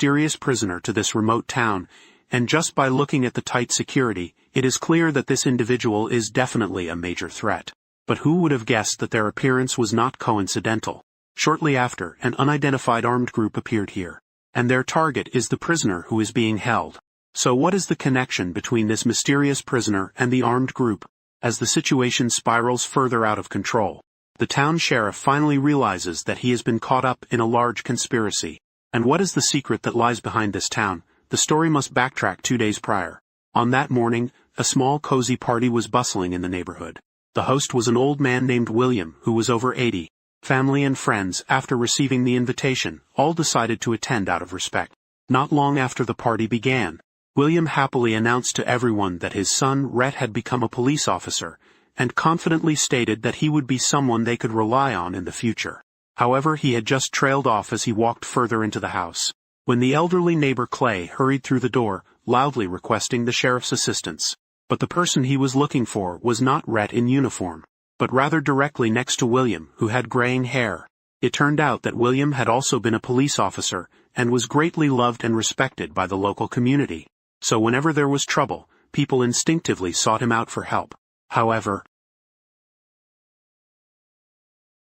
mysterious prisoner to this remote town, and just by looking at the tight security, it is clear that this individual is definitely a major threat. But who would have guessed that their appearance was not coincidental? Shortly after, an unidentified armed group appeared here, and their target is the prisoner who is being held. So what is the connection between this mysterious prisoner and the armed group? As the situation spirals further out of control, the town sheriff finally realizes that he has been caught up in a large conspiracy. And what is the secret that lies behind this town? The story must backtrack 2 days prior. On that morning, a small cozy party was bustling in the neighborhood. The host was an old man named William, who was over 80. Family and friends, after receiving the invitation, all decided to attend out of respect. Not long after the party began, William happily announced to everyone that his son Rhett had become a police officer, and confidently stated that he would be someone they could rely on in the future. However, he had just trailed off as he walked further into the house, when the elderly neighbor Clay hurried through the door, loudly requesting the sheriff's assistance. But the person he was looking for was not Rhett in uniform, but rather directly next to William, who had graying hair. It turned out that William had also been a police officer, and was greatly loved and respected by the local community. So whenever there was trouble, people instinctively sought him out for help. However,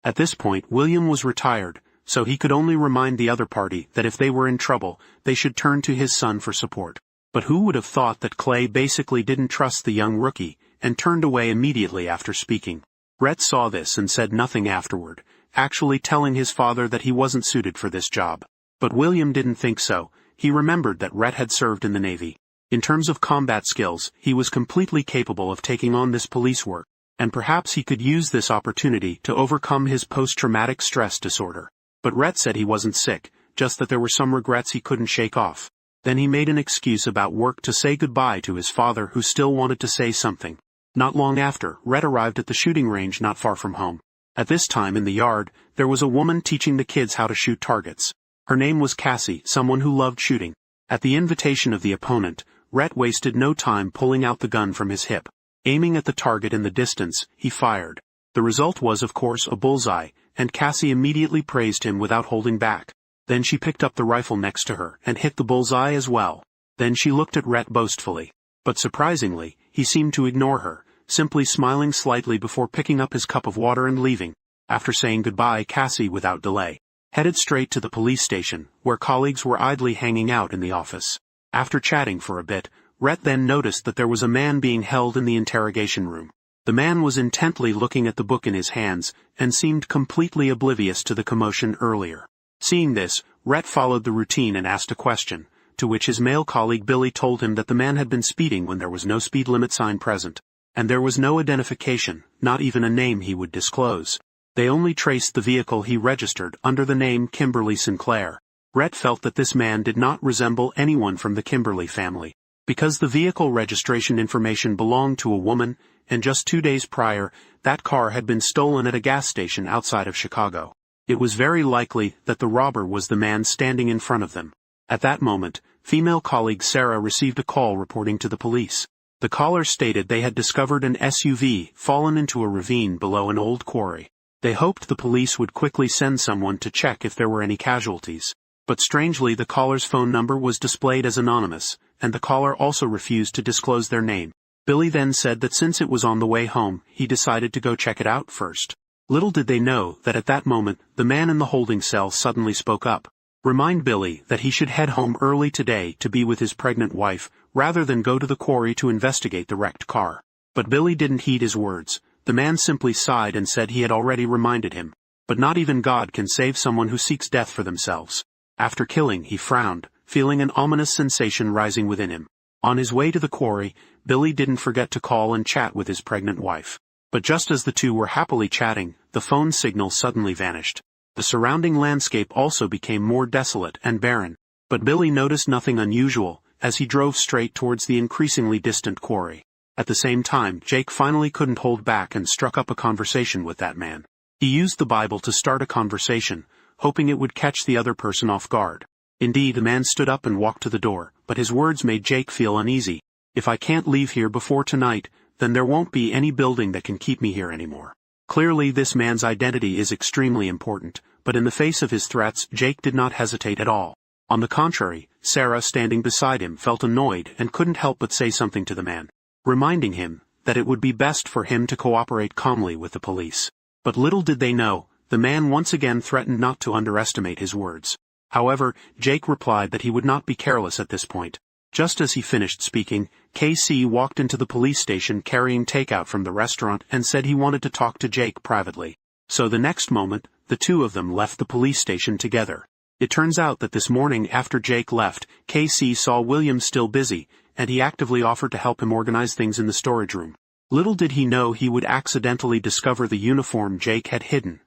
at this point William was retired, so he could only remind the other party that if they were in trouble, they should turn to his son for support. But who would have thought that Clay basically didn't trust the young rookie, and turned away immediately after speaking. Rhett saw this and said nothing afterward, actually telling his father that he wasn't suited for this job. But William didn't think so. He remembered that Rhett had served in the Navy. In terms of combat skills, he was completely capable of taking on this police work, and perhaps he could use this opportunity to overcome his post-traumatic stress disorder. But Rhett said he wasn't sick, just that there were some regrets he couldn't shake off. Then he made an excuse about work to say goodbye to his father, who still wanted to say something. Not long after, Rhett arrived at the shooting range not far from home. At this time in the yard, there was a woman teaching the kids how to shoot targets. Her name was Cassie, someone who loved shooting. At the invitation of the opponent, Rhett wasted no time pulling out the gun from his hip. Aiming at the target in the distance, he fired. The result was of course a bullseye, and Cassie immediately praised him without holding back. Then she picked up the rifle next to her and hit the bullseye as well. Then she looked at Rhett boastfully. But surprisingly, he seemed to ignore her, simply smiling slightly before picking up his cup of water and leaving. After saying goodbye, Cassie, without delay, headed straight to the police station, where colleagues were idly hanging out in the office. After chatting for a bit, Rhett then noticed that there was a man being held in the interrogation room. The man was intently looking at the book in his hands, and seemed completely oblivious to the commotion earlier. Seeing this, Rhett followed the routine and asked a question, to which his male colleague Billy told him that the man had been speeding when there was no speed limit sign present, and there was no identification, not even a name he would disclose. They only traced the vehicle he registered under the name Kimberly Sinclair. Rhett felt that this man did not resemble anyone from the Kimberly family, because the vehicle registration information belonged to a woman, and just 2 days prior, that car had been stolen at a gas station outside of Chicago. It was very likely that the robber was the man standing in front of them. At that moment, female colleague Sarah received a call reporting to the police. The caller stated they had discovered an SUV fallen into a ravine below an old quarry. They hoped the police would quickly send someone to check if there were any casualties. But strangely, the caller's phone number was displayed as anonymous, and the caller also refused to disclose their name. Billy then said that since it was on the way home, he decided to go check it out first. Little did they know that at that moment, the man in the holding cell suddenly spoke up. Remind Billy that he should head home early today to be with his pregnant wife, rather than go to the quarry to investigate the wrecked car. But Billy didn't heed his words. The man simply sighed and said he had already reminded him. But not even God can save someone who seeks death for themselves. After killing, he frowned, feeling an ominous sensation rising within him. On his way to the quarry, Billy didn't forget to call and chat with his pregnant wife. But just as the two were happily chatting, the phone signal suddenly vanished. The surrounding landscape also became more desolate and barren. But Billy noticed nothing unusual, as he drove straight towards the increasingly distant quarry. At the same time, Jake finally couldn't hold back and struck up a conversation with that man. He used the Bible to start a conversation, hoping it would catch the other person off guard. Indeed, the man stood up and walked to the door, but his words made Jake feel uneasy. If I can't leave here before tonight, then there won't be any building that can keep me here anymore. Clearly this man's identity is extremely important, but in the face of his threats, Jake did not hesitate at all. On the contrary, Sarah standing beside him felt annoyed and couldn't help but say something to the man, reminding him that it would be best for him to cooperate calmly with the police. But little did they know, the man once again threatened not to underestimate his words. However, Jake replied that he would not be careless at this point. Just as he finished speaking, KC walked into the police station carrying takeout from the restaurant and said he wanted to talk to Jake privately. So the next moment, the two of them left the police station together. It turns out that this morning after Jake left, KC saw William still busy, and he actively offered to help him organize things in the storage room. Little did he know he would accidentally discover the uniform Jake had hidden.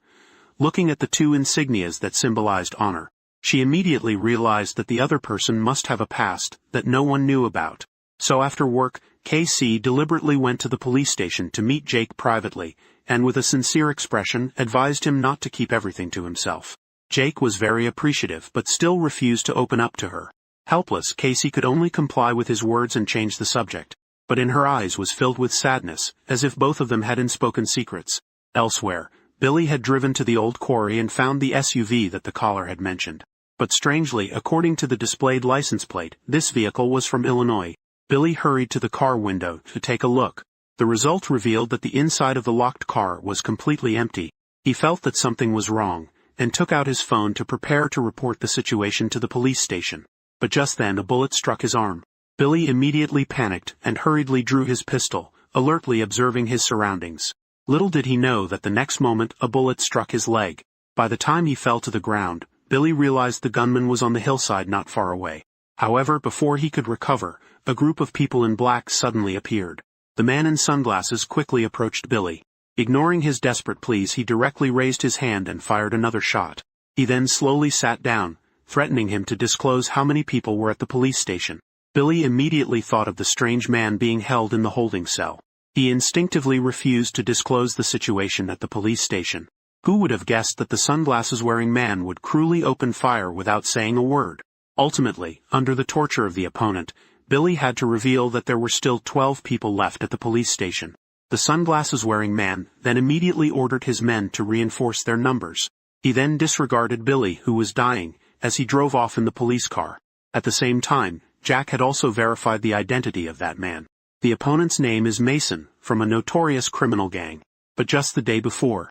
Looking at the two insignias that symbolized honor, she immediately realized that the other person must have a past that no one knew about. So after work, KC deliberately went to the police station to meet Jake privately, and with a sincere expression advised him not to keep everything to himself. Jake was very appreciative but still refused to open up to her. Helpless, Casey could only comply with his words and change the subject, but in her eyes was filled with sadness, as if both of them had unspoken secrets. Elsewhere, Billy had driven to the old quarry and found the SUV that the caller had mentioned. But strangely, according to the displayed license plate, this vehicle was from Illinois. Billy hurried to the car window to take a look. The result revealed that the inside of the locked car was completely empty. He felt that something was wrong, and took out his phone to prepare to report the situation to the police station. But just then a bullet struck his arm. Billy immediately panicked and hurriedly drew his pistol, alertly observing his surroundings. Little did he know that the next moment a bullet struck his leg. By the time he fell to the ground, Billy realized the gunman was on the hillside not far away. However, before he could recover, a group of people in black suddenly appeared. The man in sunglasses quickly approached Billy. Ignoring his desperate pleas, he directly raised his hand and fired another shot. He then slowly sat down, threatening him to disclose how many people were at the police station. Billy immediately thought of the strange man being held in the holding cell. He instinctively refused to disclose the situation at the police station. Who would have guessed that the sunglasses-wearing man would cruelly open fire without saying a word? Ultimately, under the torture of the opponent, Billy had to reveal that there were still 12 people left at the police station. The sunglasses-wearing man then immediately ordered his men to reinforce their numbers. He then disregarded Billy, who was dying, as he drove off in the police car. At the same time, Jack had also verified the identity of that man. The opponent's name is Mason, from a notorious criminal gang. But just the day before,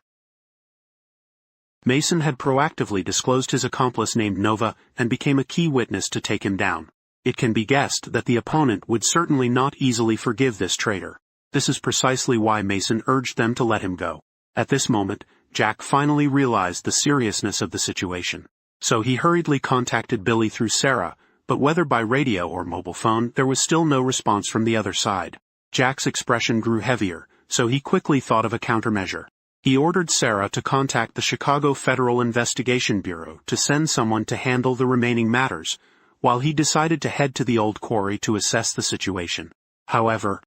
Mason had proactively disclosed his accomplice named Nova and became a key witness to take him down. It can be guessed that the opponent would certainly not easily forgive this traitor. This is precisely why Mason urged them to let him go. At this moment, Jack finally realized the seriousness of the situation. So he hurriedly contacted Billy through Sarah, but whether by radio or mobile phone, there was still no response from the other side. Jack's expression grew heavier, so he quickly thought of a countermeasure. He ordered Sarah to contact the Chicago Federal Investigation Bureau to send someone to handle the remaining matters, while he decided to head to the old quarry to assess the situation. However,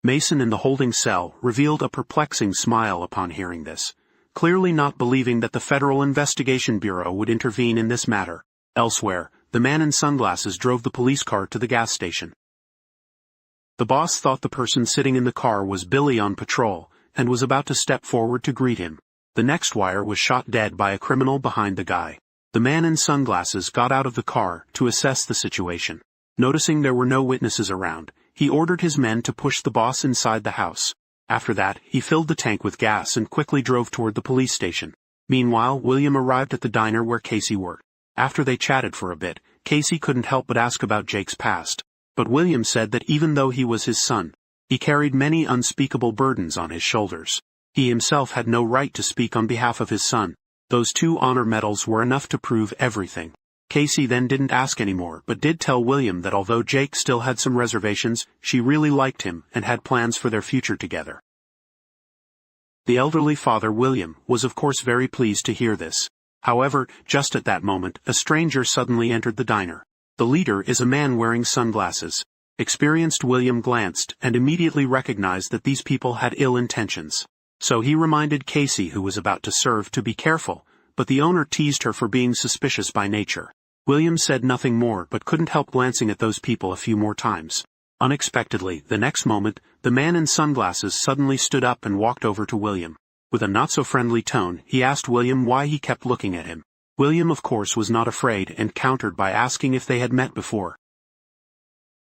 Mason in the holding cell revealed a perplexing smile upon hearing this, clearly not believing that the Federal Investigation Bureau would intervene in this matter. Elsewhere, the man in sunglasses drove the police car to the gas station. The boss thought the person sitting in the car was Billy on patrol, and was about to step forward to greet him. The next wire was shot dead by a criminal behind the guy. The man in sunglasses got out of the car to assess the situation. Noticing there were no witnesses around, he ordered his men to push the boss inside the house. After that, he filled the tank with gas and quickly drove toward the police station. Meanwhile, William arrived at the diner where Casey worked. After they chatted for a bit, Casey couldn't help but ask about Jake's past. But William said that even though he was his son, he carried many unspeakable burdens on his shoulders. He himself had no right to speak on behalf of his son. Those 2 honor medals were enough to prove everything. Casey then didn't ask anymore, but did tell William that although Jake still had some reservations, she really liked him and had plans for their future together. The elderly father, William, was of course very pleased to hear this. However, just at that moment, a stranger suddenly entered the diner. The leader is a man wearing sunglasses. Experienced William glanced and immediately recognized that these people had ill intentions. So he reminded Casey, who was about to serve, to be careful, but the owner teased her for being suspicious by nature. William said nothing more but couldn't help glancing at those people a few more times. Unexpectedly, the next moment, the man in sunglasses suddenly stood up and walked over to William. With a not-so-friendly tone, he asked William why he kept looking at him. William of course was not afraid and countered by asking if they had met before.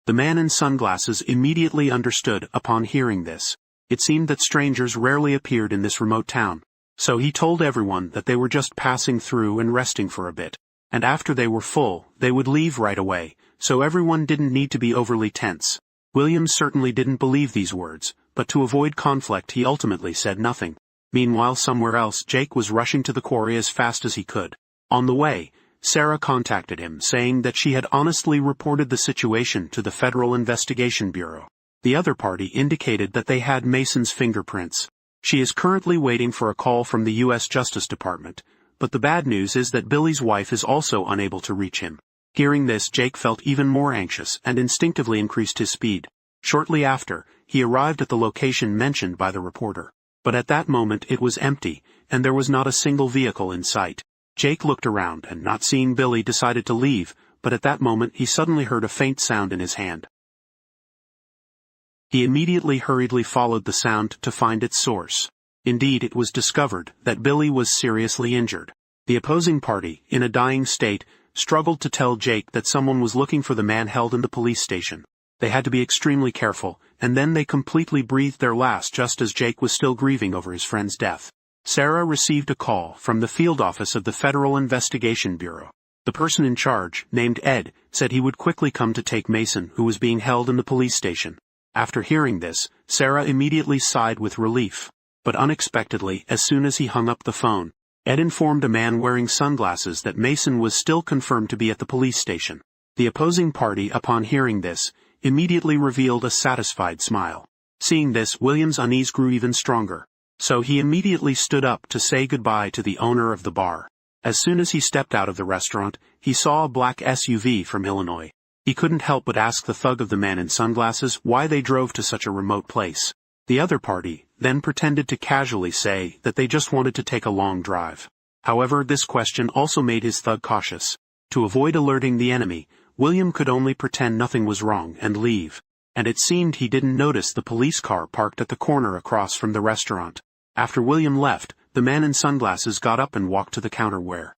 The man in sunglasses immediately understood upon hearing this. It seemed that strangers rarely appeared in this remote town, so he told everyone that they were just passing through and resting for a bit, and after they were full, they would leave right away, so everyone didn't need to be overly tense. William certainly didn't believe these words, but to avoid conflict he ultimately said nothing. Meanwhile somewhere else Jake was rushing to the quarry as fast as he could. On the way, Sarah contacted him saying that she had honestly reported the situation to the Federal Investigation Bureau. The other party indicated that they had Mason's fingerprints. She is currently waiting for a call from the U.S. Justice Department, but the bad news is that Billy's wife is also unable to reach him. Hearing this, Jake felt even more anxious and instinctively increased his speed. Shortly after, he arrived at the location mentioned by the reporter. But at that moment it was empty, and there was not a single vehicle in sight. Jake looked around and not seeing Billy decided to leave, but at that moment he suddenly heard a faint sound in his hand. He immediately hurriedly followed the sound to find its source. Indeed, it was discovered that Billy was seriously injured. The opposing party, in a dying state, struggled to tell Jake that someone was looking for the man held in the police station. They had to be extremely careful, and then they completely breathed their last just as Jake was still grieving over his friend's death. Sarah received a call from the field office of the Federal Investigation Bureau. The person in charge, named Ed, said he would quickly come to take Mason, who was being held in the police station. After hearing this, Sarah immediately sighed with relief. But unexpectedly, as soon as he hung up the phone, Ed informed a man wearing sunglasses that Mason was still confirmed to be at the police station. The opposing party, upon hearing this, immediately revealed a satisfied smile. Seeing this, William's unease grew even stronger. So he immediately stood up to say goodbye to the owner of the bar. As soon as he stepped out of the restaurant, he saw a black SUV from Illinois. He couldn't help but ask the thug of the man in sunglasses why they drove to such a remote place. The other party then pretended to casually say that they just wanted to take a long drive. However, this question also made his thug cautious. To avoid alerting the enemy, William could only pretend nothing was wrong and leave. And it seemed he didn't notice the police car parked at the corner across from the restaurant. After William left, the man in sunglasses got up and walked to the counter where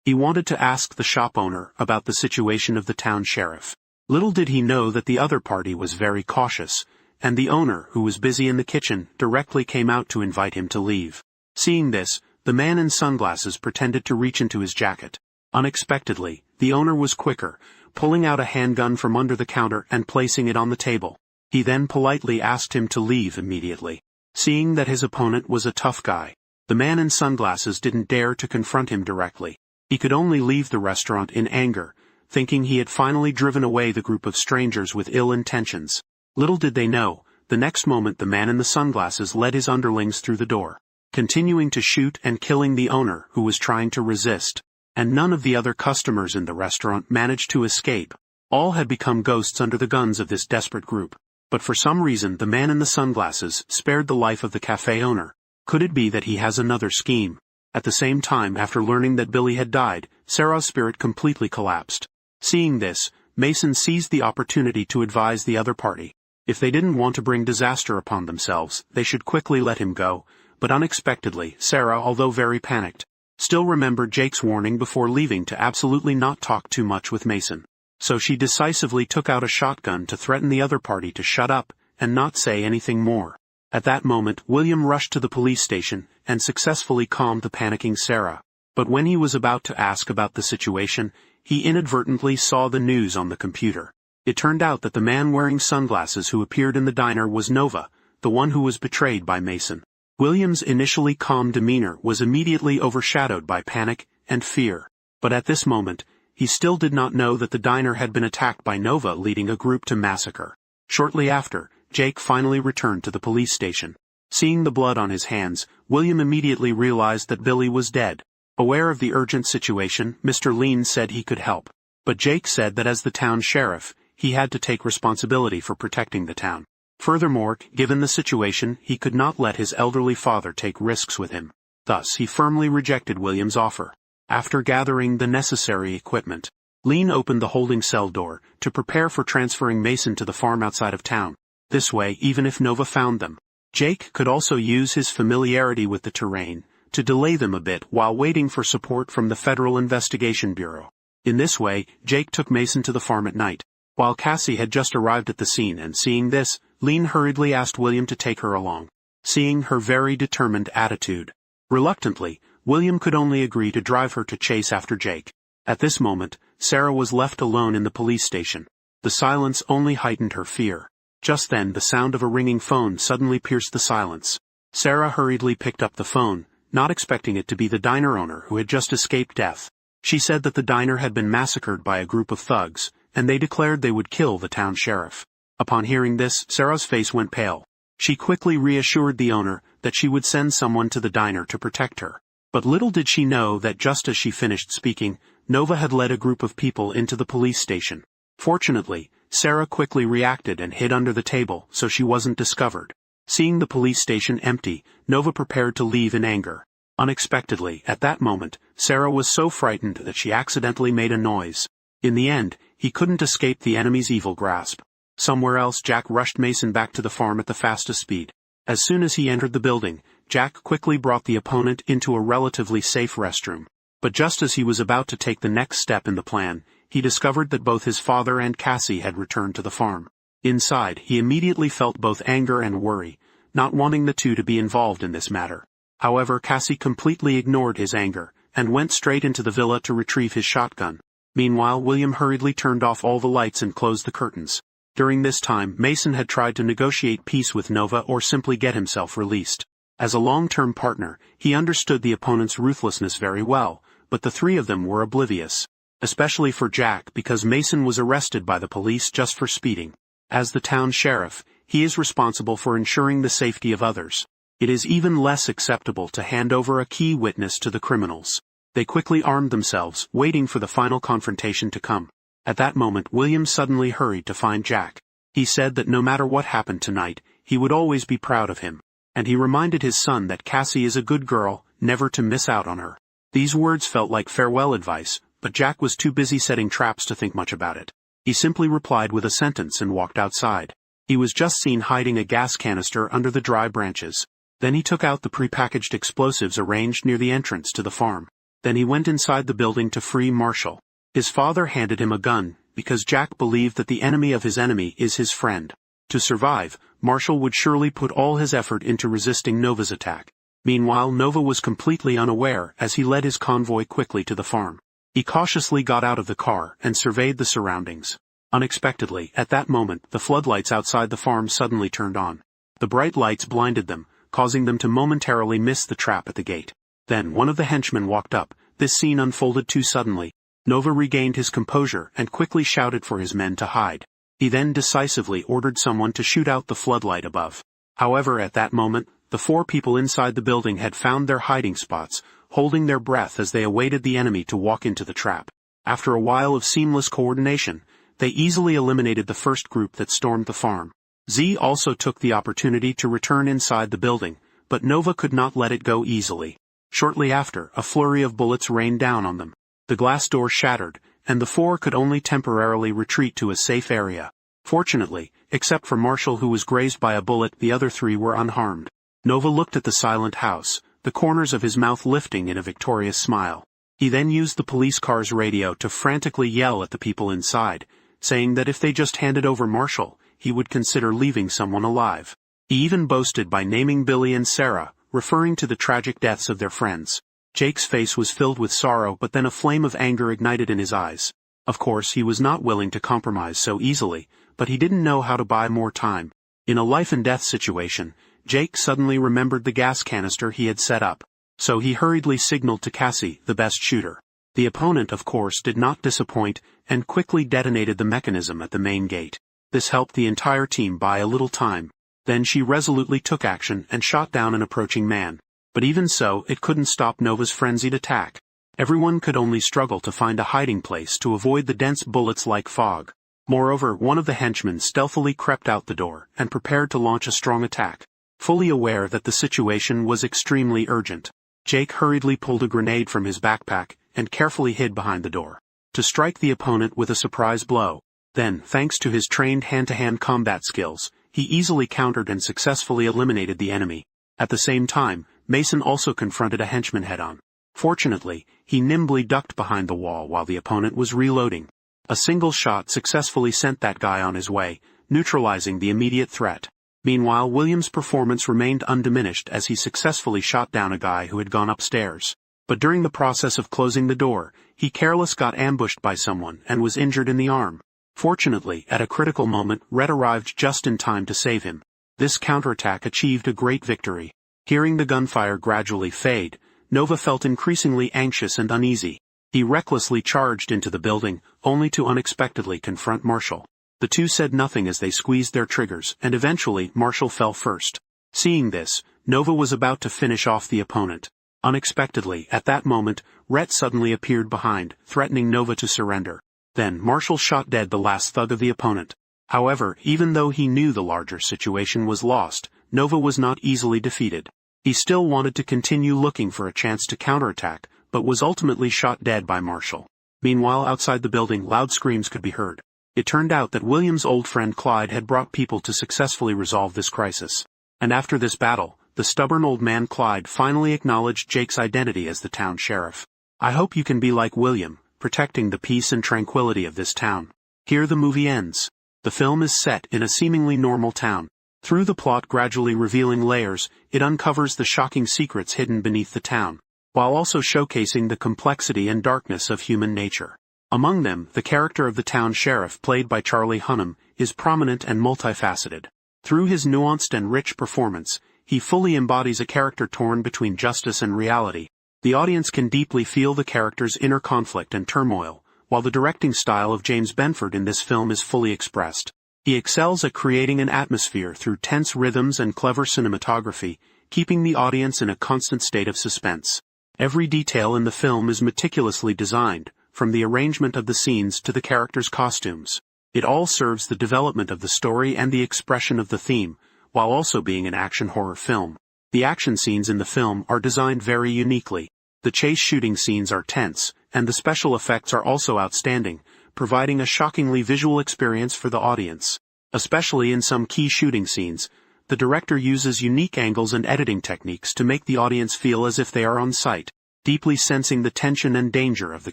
he wanted to ask the shop owner about the situation of the town sheriff. Little did he know that the other party was very cautious, and the owner, who was busy in the kitchen, directly came out to invite him to leave. Seeing this, the man in sunglasses pretended to reach into his jacket. Unexpectedly, the owner was quicker, pulling out a handgun from under the counter and placing it on the table. He then politely asked him to leave immediately. Seeing that his opponent was a tough guy, the man in sunglasses didn't dare to confront him directly. He could only leave the restaurant in anger, thinking he had finally driven away the group of strangers with ill intentions. Little did they know, the next moment the man in the sunglasses led his underlings through the door, continuing to shoot and killing the owner who was trying to resist. And none of the other customers in the restaurant managed to escape. All had become ghosts under the guns of this desperate group. But for some reason the man in the sunglasses spared the life of the cafe owner. Could it be that he has another scheme? At the same time, after learning that Billy had died, Sarah's spirit completely collapsed. Seeing this, Mason seized the opportunity to advise the other party. If they didn't want to bring disaster upon themselves, they should quickly let him go. But unexpectedly, Sarah, although very panicked, still remembered Jake's warning before leaving to absolutely not talk too much with Mason. So she decisively took out a shotgun to threaten the other party to shut up and not say anything more. At that moment, William rushed to the police station and successfully calmed the panicking Sarah. But when he was about to ask about the situation, he inadvertently saw the news on the computer. It turned out that the man wearing sunglasses who appeared in the diner was Nova, the one who was betrayed by Mason. William's initially calm demeanor was immediately overshadowed by panic and fear. But at this moment, he still did not know that the diner had been attacked by Nova, leading a group to massacre. Shortly after, Jake finally returned to the police station. Seeing the blood on his hands, William immediately realized that Billy was dead. Aware of the urgent situation, Mr. Lean said he could help. But Jake said that as the town sheriff, he had to take responsibility for protecting the town. Furthermore, given the situation, he could not let his elderly father take risks with him. Thus, he firmly rejected William's offer. After gathering the necessary equipment, Lean opened the holding cell door to prepare for transferring Mason to the farm outside of town. This way, even if Nova found them, Jake could also use his familiarity with the terrain to delay them a bit while waiting for support from the Federal Investigation Bureau. In this way, Jake took Mason to the farm at night. While Cassie had just arrived at the scene and seeing this, Lean hurriedly asked William to take her along, seeing her very determined attitude. Reluctantly, William could only agree to drive her to chase after Jake. At this moment, Sarah was left alone in the police station. The silence only heightened her fear. Just then the sound of a ringing phone suddenly pierced the silence. Sarah hurriedly picked up the phone, not expecting it to be the diner owner who had just escaped death. She said that the diner had been massacred by a group of thugs, and they declared they would kill the town sheriff. Upon hearing this, Sarah's face went pale. She quickly reassured the owner that she would send someone to the diner to protect her. But little did she know that just as she finished speaking, Nova had led a group of people into the police station. Fortunately, Sarah quickly reacted and hid under the table so she wasn't discovered. Seeing the police station empty, Nova prepared to leave in anger. Unexpectedly, at that moment, Sarah was so frightened that she accidentally made a noise. In the end, he couldn't escape the enemy's evil grasp. Somewhere else, Jack rushed Mason back to the farm at the fastest speed. As soon as he entered the building, Jack quickly brought the opponent into a relatively safe restroom. But just as he was about to take the next step in the plan, he discovered that both his father and Cassie had returned to the farm. Inside, he immediately felt both anger and worry, not wanting the two to be involved in this matter. However, Cassie completely ignored his anger, and went straight into the villa to retrieve his shotgun. Meanwhile, William hurriedly turned off all the lights and closed the curtains. During this time, Mason had tried to negotiate peace with Nova or simply get himself released. As a long-term partner, he understood the opponent's ruthlessness very well, but the three of them were oblivious. Especially for Jack, because Mason was arrested by the police just for speeding. As the town sheriff, he is responsible for ensuring the safety of others. It is even less acceptable to hand over a key witness to the criminals. They quickly armed themselves, waiting for the final confrontation to come. At that moment, William suddenly hurried to find Jack. He said that no matter what happened tonight, he would always be proud of him. And he reminded his son that Cassie is a good girl, never to miss out on her. These words felt like farewell advice, but Jack was too busy setting traps to think much about it. He simply replied with a sentence and walked outside. He was just seen hiding a gas canister under the dry branches. Then he took out the prepackaged explosives arranged near the entrance to the farm. Then he went inside the building to free Marshall. His father handed him a gun, because Jack believed that the enemy of his enemy is his friend. To survive, Marshall would surely put all his effort into resisting Nova's attack. Meanwhile, Nova was completely unaware as he led his convoy quickly to the farm. He cautiously got out of the car and surveyed the surroundings. Unexpectedly, at that moment, the floodlights outside the farm suddenly turned on. The bright lights blinded them, causing them to momentarily miss the trap at the gate. Then one of the henchmen walked up. This scene unfolded too suddenly. Nova regained his composure and quickly shouted for his men to hide. He then decisively ordered someone to shoot out the floodlight above. However, at that moment, the four people inside the building had found their hiding spots, holding their breath as they awaited the enemy to walk into the trap. After a while of seamless coordination, they easily eliminated the first group that stormed the farm. Z also took the opportunity to return inside the building, but Nova could not let it go easily. Shortly after, a flurry of bullets rained down on them. The glass door shattered, and the four could only temporarily retreat to a safe area. Fortunately, except for Marshall who was grazed by a bullet, the other three were unharmed. Nova looked at the silent house, the corners of his mouth lifting in a victorious smile. He then used the police car's radio to frantically yell at the people inside, saying that if they just handed over Marshall, he would consider leaving someone alive. He even boasted by naming Billy and Sarah, referring to the tragic deaths of their friends. Jake's face was filled with sorrow, but then a flame of anger ignited in his eyes. Of course, he was not willing to compromise so easily, but he didn't know how to buy more time. In a life-and-death situation, Jake suddenly remembered the gas canister he had set up. So he hurriedly signaled to Cassie, the best shooter. The opponent, of course, did not disappoint, and quickly detonated the mechanism at the main gate. This helped the entire team buy a little time. Then she resolutely took action and shot down an approaching man. But even so, it couldn't stop Nova's frenzied attack. Everyone could only struggle to find a hiding place to avoid the dense bullets like fog. Moreover, one of the henchmen stealthily crept out the door and prepared to launch a strong attack. Fully aware that the situation was extremely urgent, Jake hurriedly pulled a grenade from his backpack and carefully hid behind the door, to strike the opponent with a surprise blow. Then, thanks to his trained hand-to-hand combat skills, he easily countered and successfully eliminated the enemy. At the same time, Mason also confronted a henchman head-on. Fortunately, he nimbly ducked behind the wall while the opponent was reloading. A single shot successfully sent that guy on his way, neutralizing the immediate threat. Meanwhile, Williams' performance remained undiminished as he successfully shot down a guy who had gone upstairs. But during the process of closing the door, he carelessly got ambushed by someone and was injured in the arm. Fortunately, at a critical moment, Red arrived just in time to save him. This counterattack achieved a great victory. Hearing the gunfire gradually fade, Nova felt increasingly anxious and uneasy. He recklessly charged into the building, only to unexpectedly confront Marshall. The two said nothing as they squeezed their triggers, and eventually Marshall fell first. Seeing this, Nova was about to finish off the opponent. Unexpectedly, at that moment, Rhett suddenly appeared behind, threatening Nova to surrender. Then Marshall shot dead the last thug of the opponent. However, even though he knew the larger situation was lost, Nova was not easily defeated. He still wanted to continue looking for a chance to counterattack, but was ultimately shot dead by Marshall. Meanwhile, outside the building, loud screams could be heard. It turned out that William's old friend Clyde had brought people to successfully resolve this crisis. And after this battle, the stubborn old man Clyde finally acknowledged Jake's identity as the town sheriff. I hope you can be like William, protecting the peace and tranquility of this town. Here the movie ends. The film is set in a seemingly normal town. Through the plot gradually revealing layers, it uncovers the shocking secrets hidden beneath the town, while also showcasing the complexity and darkness of human nature. Among them, the character of the town sheriff, played by Charlie Hunnam, is prominent and multifaceted. Through his nuanced and rich performance, he fully embodies a character torn between justice and reality. The audience can deeply feel the character's inner conflict and turmoil, while the directing style of James Benford in this film is fully expressed. He excels at creating an atmosphere through tense rhythms and clever cinematography, keeping the audience in a constant state of suspense. Every detail in the film is meticulously designed, from the arrangement of the scenes to the characters' costumes. It all serves the development of the story and the expression of the theme, while also being an action horror film. The action scenes in the film are designed very uniquely. The chase shooting scenes are tense, and the special effects are also outstanding, providing a shockingly visual experience for the audience. Especially in some key shooting scenes, the director uses unique angles and editing techniques to make the audience feel as if they are on site, deeply sensing the tension and danger of the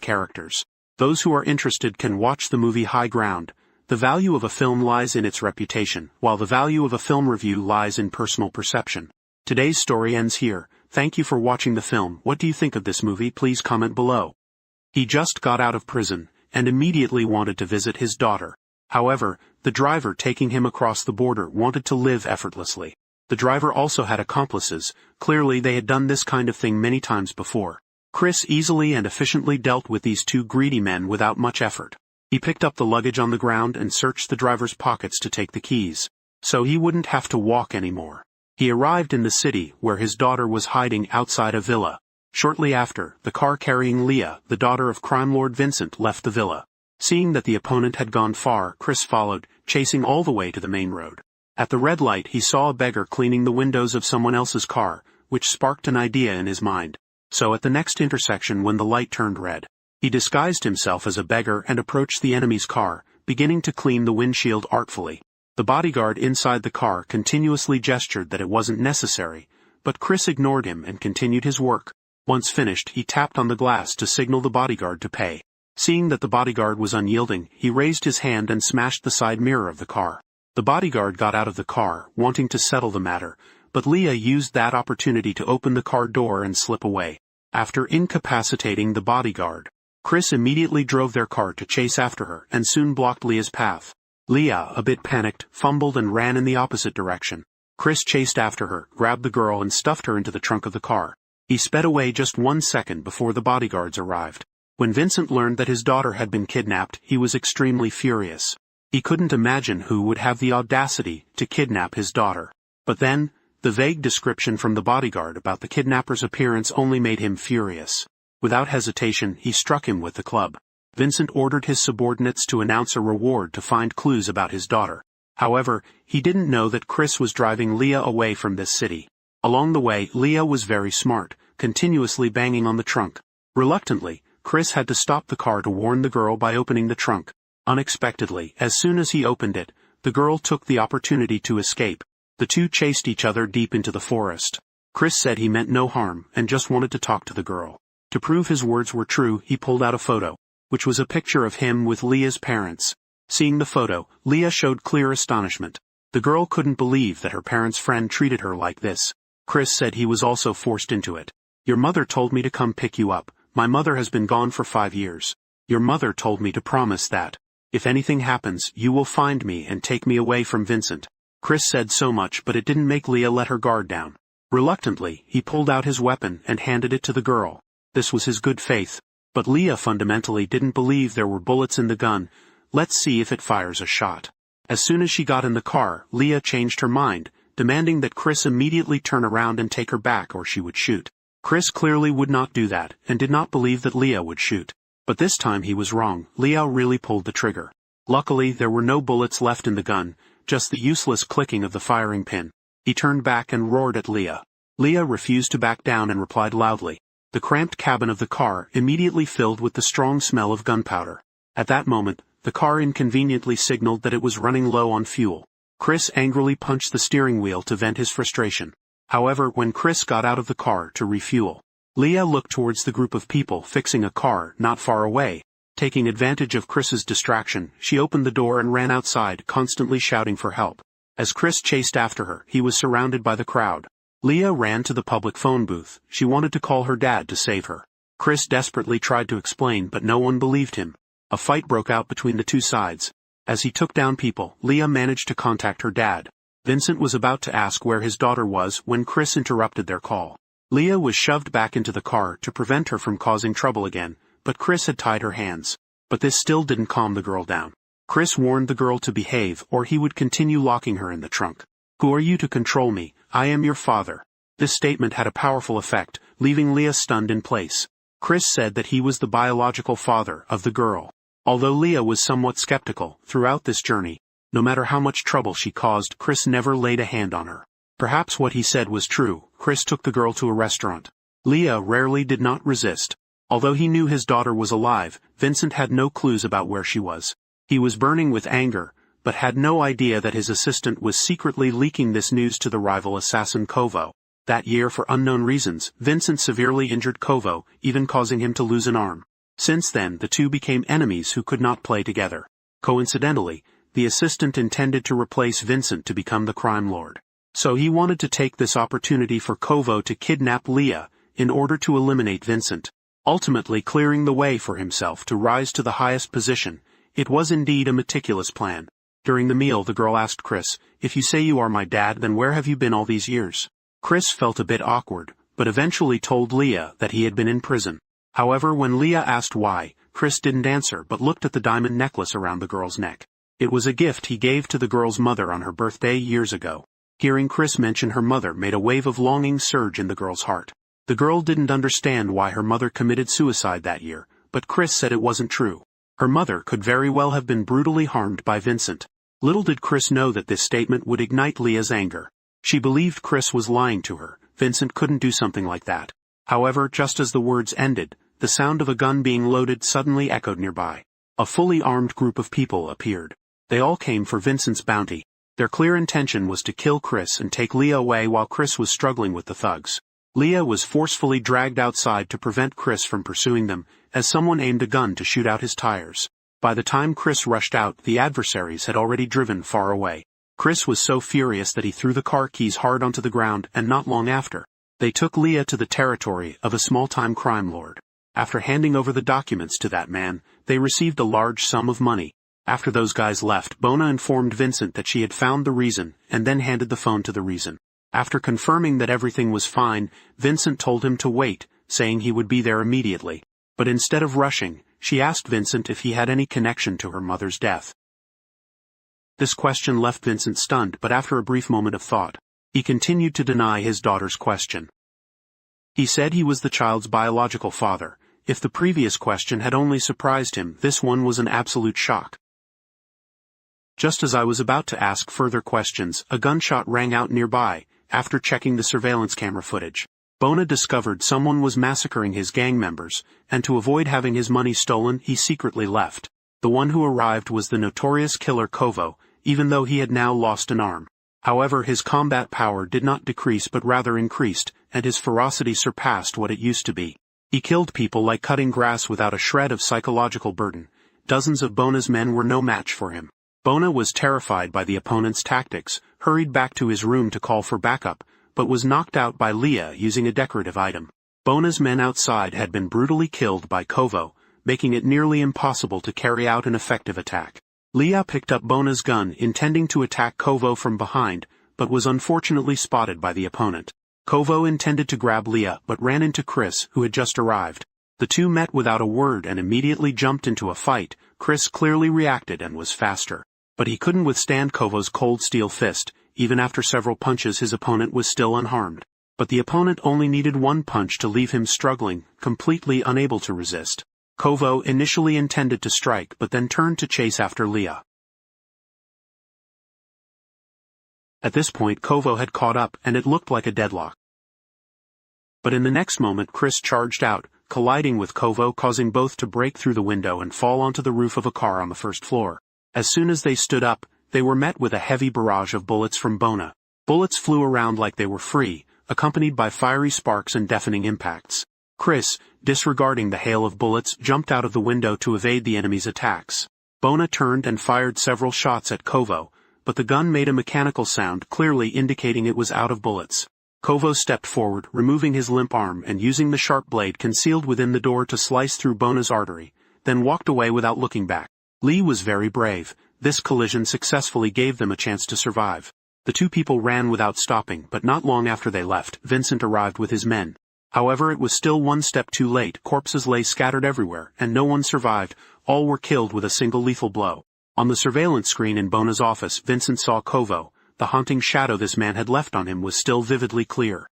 characters. Those who are interested can watch the movie High Ground. The value of a film lies in its reputation, while the value of a film review lies in personal perception. Today's story ends here. Thank you for watching the film. What do you think of this movie? Please comment below. He just got out of prison, and immediately wanted to visit his daughter. However, the driver taking him across the border wanted to live effortlessly. The driver also had accomplices. Clearly they had done this kind of thing many times before. Chris easily and efficiently dealt with these two greedy men without much effort. He picked up the luggage on the ground and searched the driver's pockets to take the keys, so he wouldn't have to walk anymore. He arrived in the city where his daughter was hiding outside a villa. Shortly after, the car carrying Leah, the daughter of crime lord Vincent, left the villa. Seeing that the opponent had gone far, Chris followed, chasing all the way to the main road. At the red light he saw a beggar cleaning the windows of someone else's car, which sparked an idea in his mind. So at the next intersection when the light turned red, he disguised himself as a beggar and approached the enemy's car, beginning to clean the windshield artfully. The bodyguard inside the car continuously gestured that it wasn't necessary, but Chris ignored him and continued his work. Once finished, he tapped on the glass to signal the bodyguard to pay. Seeing that the bodyguard was unyielding, he raised his hand and smashed the side mirror of the car. The bodyguard got out of the car, wanting to settle the matter, but Leah used that opportunity to open the car door and slip away. After incapacitating the bodyguard, Chris immediately drove their car to chase after her and soon blocked Leah's path. Leah, a bit panicked, fumbled and ran in the opposite direction. Chris chased after her, grabbed the girl and stuffed her into the trunk of the car. He sped away just 1 second before the bodyguards arrived. When Vincent learned that his daughter had been kidnapped, he was extremely furious. He couldn't imagine who would have the audacity to kidnap his daughter. But then, the vague description from the bodyguard about the kidnapper's appearance only made him furious. Without hesitation, he struck him with the club. Vincent ordered his subordinates to announce a reward to find clues about his daughter. However, he didn't know that Chris was driving Leah away from this city. Along the way, Leah was very smart, continuously banging on the trunk. Reluctantly, Chris had to stop the car to warn the girl by opening the trunk. Unexpectedly, as soon as he opened it, the girl took the opportunity to escape. The two chased each other deep into the forest. Chris said he meant no harm and just wanted to talk to the girl. To prove his words were true, he pulled out a photo, which was a picture of him with Leah's parents. Seeing the photo, Leah showed clear astonishment. The girl couldn't believe that her parents' friend treated her like this. Chris said he was also forced into it. Your mother told me to come pick you up. My mother has been gone for 5 years. Your mother told me to promise that, if anything happens, you will find me and take me away from Vincent. Chris said so much, but it didn't make Leah let her guard down. Reluctantly, he pulled out his weapon and handed it to the girl. This was his good faith. But Leah fundamentally didn't believe there were bullets in the gun. Let's see if it fires a shot. As soon as she got in the car, Leah changed her mind, demanding that Chris immediately turn around and take her back or she would shoot. Chris clearly would not do that, and did not believe that Leah would shoot. But this time he was wrong. Leah really pulled the trigger. Luckily, there were no bullets left in the gun, just the useless clicking of the firing pin. He turned back and roared at Leah. Leah refused to back down and replied loudly. The cramped cabin of the car immediately filled with the strong smell of gunpowder. At that moment, the car inconveniently signaled that it was running low on fuel. Chris angrily punched the steering wheel to vent his frustration. However, when Chris got out of the car to refuel, Leah looked towards the group of people fixing a car not far away. Taking advantage of Chris's distraction, she opened the door and ran outside, constantly shouting for help. As Chris chased after her, he was surrounded by the crowd. Leah ran to the public phone booth. She wanted to call her dad to save her. Chris desperately tried to explain, but no one believed him. A fight broke out between the two sides. As he took down people, Leah managed to contact her dad. Vincent was about to ask where his daughter was when Chris interrupted their call. Leah was shoved back into the car to prevent her from causing trouble again, but Chris had tied her hands. But this still didn't calm the girl down. Chris warned the girl to behave or he would continue locking her in the trunk. "Who are you to control me? I am your father." This statement had a powerful effect, leaving Leah stunned in place. Chris said that he was the biological father of the girl. Although Leah was somewhat skeptical, throughout this journey, no matter how much trouble she caused, Chris never laid a hand on her. Perhaps what he said was true. Chris took the girl to a restaurant. Leah rarely did not resist. Although he knew his daughter was alive, Vincent had no clues about where she was. He was burning with anger, but had no idea that his assistant was secretly leaking this news to the rival assassin Kovo. That year, for unknown reasons, Vincent severely injured Kovo, even causing him to lose an arm. Since then, the two became enemies who could not play together. Coincidentally, the assistant intended to replace Vincent to become the crime lord. So he wanted to take this opportunity for Kovo to kidnap Leah, in order to eliminate Vincent, ultimately clearing the way for himself to rise to the highest position. It was indeed a meticulous plan. During the meal, the girl asked Chris, "If you say you are my dad, then where have you been all these years?" Chris felt a bit awkward, but eventually told Leah that he had been in prison. However, when Leah asked why, Chris didn't answer but looked at the diamond necklace around the girl's neck. It was a gift he gave to the girl's mother on her birthday years ago. Hearing Chris mention her mother made a wave of longing surge in the girl's heart. The girl didn't understand why her mother committed suicide that year, but Chris said it wasn't true. Her mother could very well have been brutally harmed by Vincent. Little did Chris know that this statement would ignite Leah's anger. She believed Chris was lying to her. Vincent couldn't do something like that. However, just as the words ended, the sound of a gun being loaded suddenly echoed nearby. A fully armed group of people appeared. They all came for Vincent's bounty. Their clear intention was to kill Chris and take Leah away while Chris was struggling with the thugs. Leah was forcefully dragged outside to prevent Chris from pursuing them, as someone aimed a gun to shoot out his tires. By the time Chris rushed out, the adversaries had already driven far away. Chris was so furious that he threw the car keys hard onto the ground, and not long after, they took Leah to the territory of a small-time crime lord. After handing over the documents to that man, they received a large sum of money. After those guys left, Bona informed Vincent that she had found the reason, and then handed the phone to the reason. After confirming that everything was fine, Vincent told him to wait, saying he would be there immediately. But instead of rushing, she asked Vincent if he had any connection to her mother's death. This question left Vincent stunned, but after a brief moment of thought, he continued to deny his daughter's question. He said he was the child's biological father. If the previous question had only surprised him, this one was an absolute shock. Just as I was about to ask further questions, a gunshot rang out nearby. After checking the surveillance camera footage, Bona discovered someone was massacring his gang members, and to avoid having his money stolen, he secretly left. The one who arrived was the notorious killer Kovo, even though he had now lost an arm. However, his combat power did not decrease but rather increased, and his ferocity surpassed what it used to be. He killed people like cutting grass without a shred of psychological burden. Dozens of Bona's men were no match for him. Bona was terrified by the opponent's tactics, hurried back to his room to call for backup, but was knocked out by Leah using a decorative item. Bona's men outside had been brutally killed by Kovo, making it nearly impossible to carry out an effective attack. Leah picked up Bona's gun intending to attack Kovo from behind, but was unfortunately spotted by the opponent. Kovo intended to grab Leah but ran into Chris, who had just arrived. The two met without a word and immediately jumped into a fight. Chris clearly reacted and was faster. But he couldn't withstand Kovo's cold steel fist. Even after several punches his opponent was still unharmed. But the opponent only needed one punch to leave him struggling, completely unable to resist. Kovo initially intended to strike but then turned to chase after Leah. At this point Kovo had caught up and it looked like a deadlock. But in the next moment Chris charged out, colliding with Kovo, causing both to break through the window and fall onto the roof of a car on the first floor. As soon as they stood up, they were met with a heavy barrage of bullets from Bona. Bullets flew around like they were free, accompanied by fiery sparks and deafening impacts. Chris, disregarding the hail of bullets, jumped out of the window to evade the enemy's attacks. Bona turned and fired several shots at Kovo, but the gun made a mechanical sound, clearly indicating it was out of bullets. Kovo stepped forward, removing his limp arm and using the sharp blade concealed within the door to slice through Bona's artery, then walked away without looking back. Lee was very brave. This collision successfully gave them a chance to survive. The two people ran without stopping, but not long after they left, Vincent arrived with his men. However, it was still one step too late. Corpses lay scattered everywhere, and no one survived. All were killed with a single lethal blow. On the surveillance screen in Bona's office, Vincent saw Kovo. The haunting shadow this man had left on him was still vividly clear.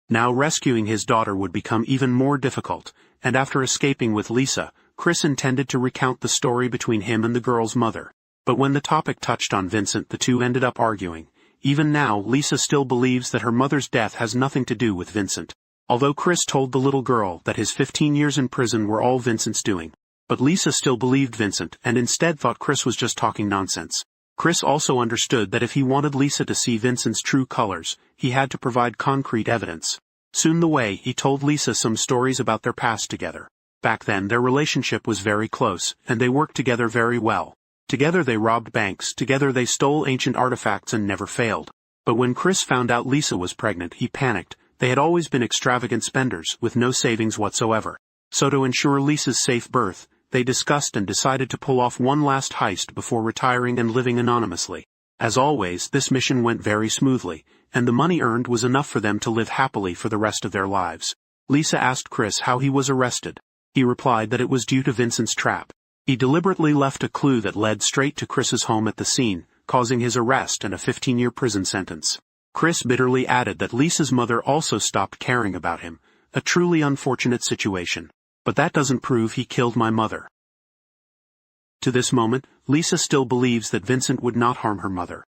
Now rescuing his daughter would become even more difficult, and after escaping with Lisa, Chris intended to recount the story between him and the girl's mother. But when the topic touched on Vincent, the two ended up arguing. Even now, Lisa still believes that her mother's death has nothing to do with Vincent. Although Chris told the little girl that his 15 years in prison were all Vincent's doing. But Lisa still believed Vincent, and instead thought Chris was just talking nonsense. Chris also understood that if he wanted Lisa to see Vincent's true colors, he had to provide concrete evidence. Soon the way, he told Lisa some stories about their past together. Back then their relationship was very close, and they worked together very well. Together they robbed banks, together they stole ancient artifacts and never failed. But when Chris found out Lisa was pregnant, he panicked. They had always been extravagant spenders, with no savings whatsoever. So to ensure Lisa's safe birth, they discussed and decided to pull off one last heist before retiring and living anonymously. As always, this mission went very smoothly, and the money earned was enough for them to live happily for the rest of their lives. Lisa asked Chris how he was arrested. He replied that it was due to Vincent's trap. He deliberately left a clue that led straight to Chris's home at the scene, causing his arrest and a 15-year prison sentence. Chris bitterly added that Lisa's mother also stopped caring about him, a truly unfortunate situation. But that doesn't prove he killed my mother. To this moment, Lisa still believes that Vincent would not harm her mother.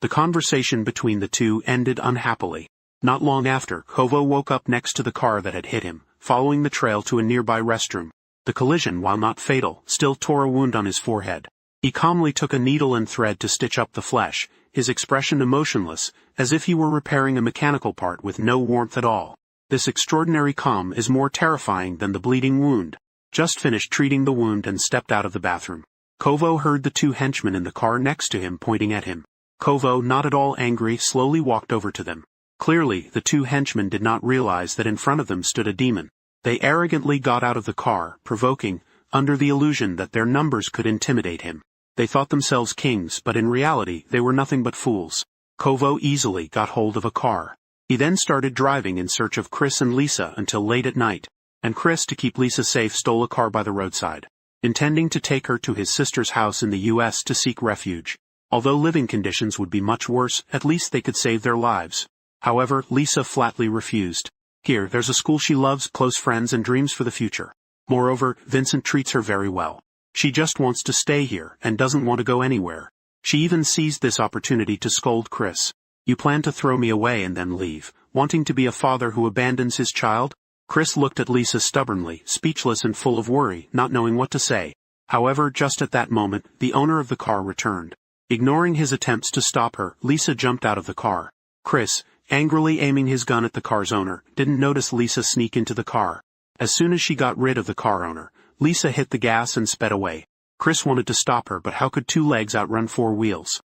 The conversation between the two ended unhappily. Not long after, Kovo woke up next to the car that had hit him, following the trail to a nearby restroom. The collision, while not fatal, still tore a wound on his forehead. He calmly took a needle and thread to stitch up the flesh, his expression emotionless, as if he were repairing a mechanical part with no warmth at all. This extraordinary calm is more terrifying than the bleeding wound. Just finished treating the wound and stepped out of the bathroom. Kovo heard the two henchmen in the car next to him pointing at him. Kovo, not at all angry, slowly walked over to them. Clearly, the two henchmen did not realize that in front of them stood a demon. They arrogantly got out of the car, provoking, under the illusion that their numbers could intimidate him. They thought themselves kings, but in reality they were nothing but fools. Kovo easily got hold of a car. He then started driving in search of Chris and Lisa until late at night, and Chris, to keep Lisa safe, stole a car by the roadside, intending to take her to his sister's house in the U.S. to seek refuge. Although living conditions would be much worse, at least they could save their lives. However, Lisa flatly refused. Here, there's a school she loves, close friends, and dreams for the future. Moreover, Vincent treats her very well. She just wants to stay here, and doesn't want to go anywhere. She even seized this opportunity to scold Chris. You plan to throw me away and then leave, wanting to be a father who abandons his child? Chris looked at Lisa stubbornly, speechless and full of worry, not knowing what to say. However, just at that moment, the owner of the car returned. Ignoring his attempts to stop her, Lisa jumped out of the car. Chris, angrily aiming his gun at the car's owner, didn't notice Lisa sneak into the car. As soon as she got rid of the car owner, Lisa hit the gas and sped away. Chris wanted to stop her, but how could two legs outrun four wheels?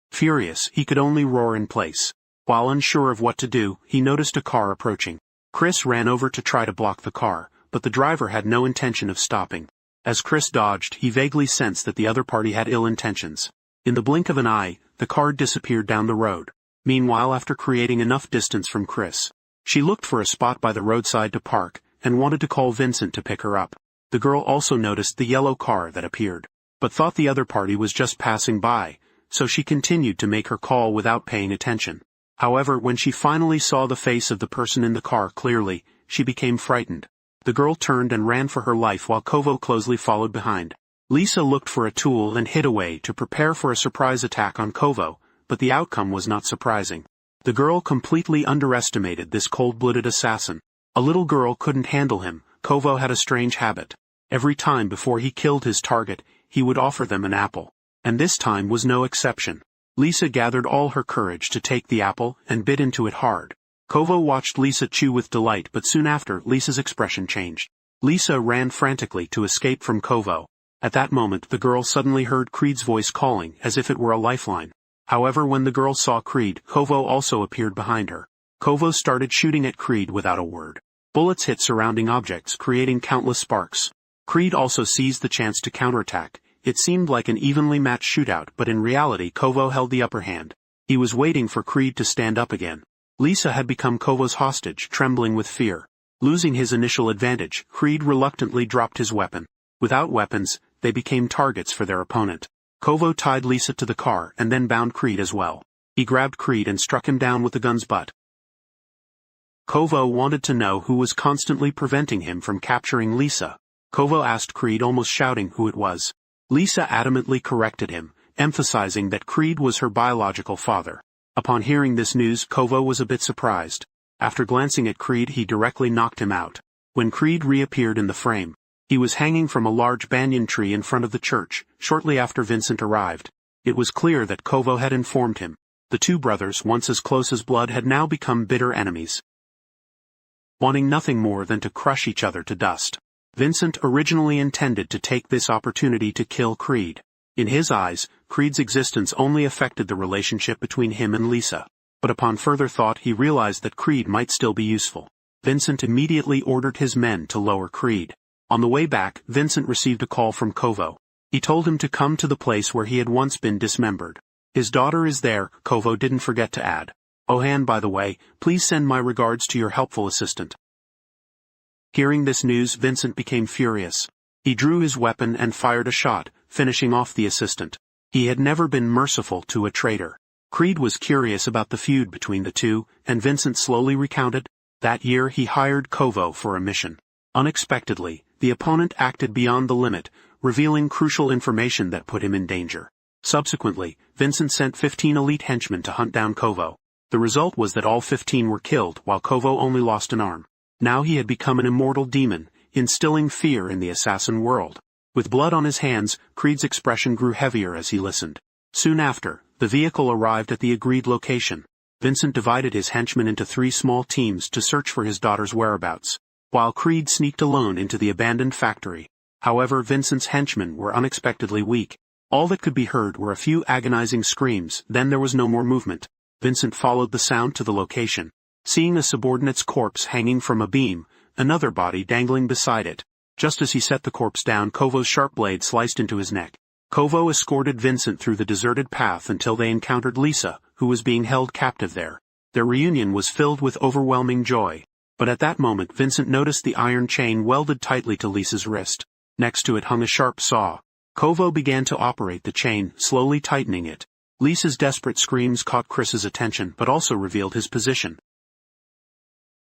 Furious, he could only roar in place. While unsure of what to do, he noticed a car approaching. Chris ran over to try to block the car, but the driver had no intention of stopping. As Chris dodged, he vaguely sensed that the other party had ill intentions. In the blink of an eye, the car disappeared down the road. Meanwhile, after creating enough distance from Chris, she looked for a spot by the roadside to park, and wanted to call Vincent to pick her up. The girl also noticed the yellow car that appeared, but thought the other party was just passing by, so she continued to make her call without paying attention. However, when she finally saw the face of the person in the car clearly, she became frightened. The girl turned and ran for her life while Kovo closely followed behind. Lisa looked for a tool and hid away to prepare for a surprise attack on Kovo, but the outcome was not surprising. The girl completely underestimated this cold-blooded assassin. A little girl couldn't handle him. Kovo had a strange habit. Every time before he killed his target, he would offer them an apple. And this time was no exception. Lisa gathered all her courage to take the apple and bit into it hard. Kovo watched Lisa chew with delight, but soon after, Lisa's expression changed. Lisa ran frantically to escape from Kovo. At that moment, the girl suddenly heard Creed's voice calling, as if it were a lifeline. However, when the girl saw Creed, Kovo also appeared behind her. Kovo started shooting at Creed without a word. Bullets hit surrounding objects, creating countless sparks. Creed also seized the chance to counterattack. It seemed like an evenly matched shootout, but in reality Kovo held the upper hand. He was waiting for Creed to stand up again. Lisa had become Kovo's hostage, trembling with fear. Losing his initial advantage, Creed reluctantly dropped his weapon. Without weapons, they became targets for their opponent. Kovo tied Lisa to the car and then bound Creed as well. He grabbed Creed and struck him down with the gun's butt. Kovo wanted to know who was constantly preventing him from capturing Lisa. Kovo asked Creed, almost shouting who it was. Lisa adamantly corrected him, emphasizing that Creed was her biological father. Upon hearing this news, Kovo was a bit surprised. After glancing at Creed, he directly knocked him out. When Creed reappeared in the frame, he was hanging from a large banyan tree in front of the church, shortly after Vincent arrived. It was clear that Kovo had informed him. The two brothers, once as close as blood, had now become bitter enemies, wanting nothing more than to crush each other to dust. Vincent originally intended to take this opportunity to kill Creed. In his eyes, Creed's existence only affected the relationship between him and Lisa. But upon further thought, he realized that Creed might still be useful. Vincent immediately ordered his men to lower Creed. On the way back, Vincent received a call from Kovo. He told him to come to the place where he had once been dismembered. His daughter is there, Kovo didn't forget to add. Oh, and by the way, please send my regards to your helpful assistant. Hearing this news, Vincent became furious. He drew his weapon and fired a shot, finishing off the assistant. He had never been merciful to a traitor. Creed was curious about the feud between the two, and Vincent slowly recounted. That year he hired Kovo for a mission. Unexpectedly, the opponent acted beyond the limit, revealing crucial information that put him in danger. Subsequently, Vincent sent 15 elite henchmen to hunt down Kovo. The result was that all 15 were killed, while Kovo only lost an arm. Now he had become an immortal demon, instilling fear in the assassin world. With blood on his hands, Creed's expression grew heavier as he listened. Soon after, the vehicle arrived at the agreed location. Vincent divided his henchmen into 3 small teams to search for his daughter's whereabouts, while Creed sneaked alone into the abandoned factory. However, Vincent's henchmen were unexpectedly weak. All that could be heard were a few agonizing screams, then there was no more movement. Vincent followed the sound to the location. Seeing a subordinate's corpse hanging from a beam, another body dangling beside it. Just as he set the corpse down, Kovo's sharp blade sliced into his neck. Kovo escorted Vincent through the deserted path until they encountered Lisa, who was being held captive there. Their reunion was filled with overwhelming joy. But at that moment, Vincent noticed the iron chain welded tightly to Lisa's wrist. Next to it hung a sharp saw. Kovo began to operate the chain, slowly tightening it. Lisa's desperate screams caught Chris's attention but also revealed his position.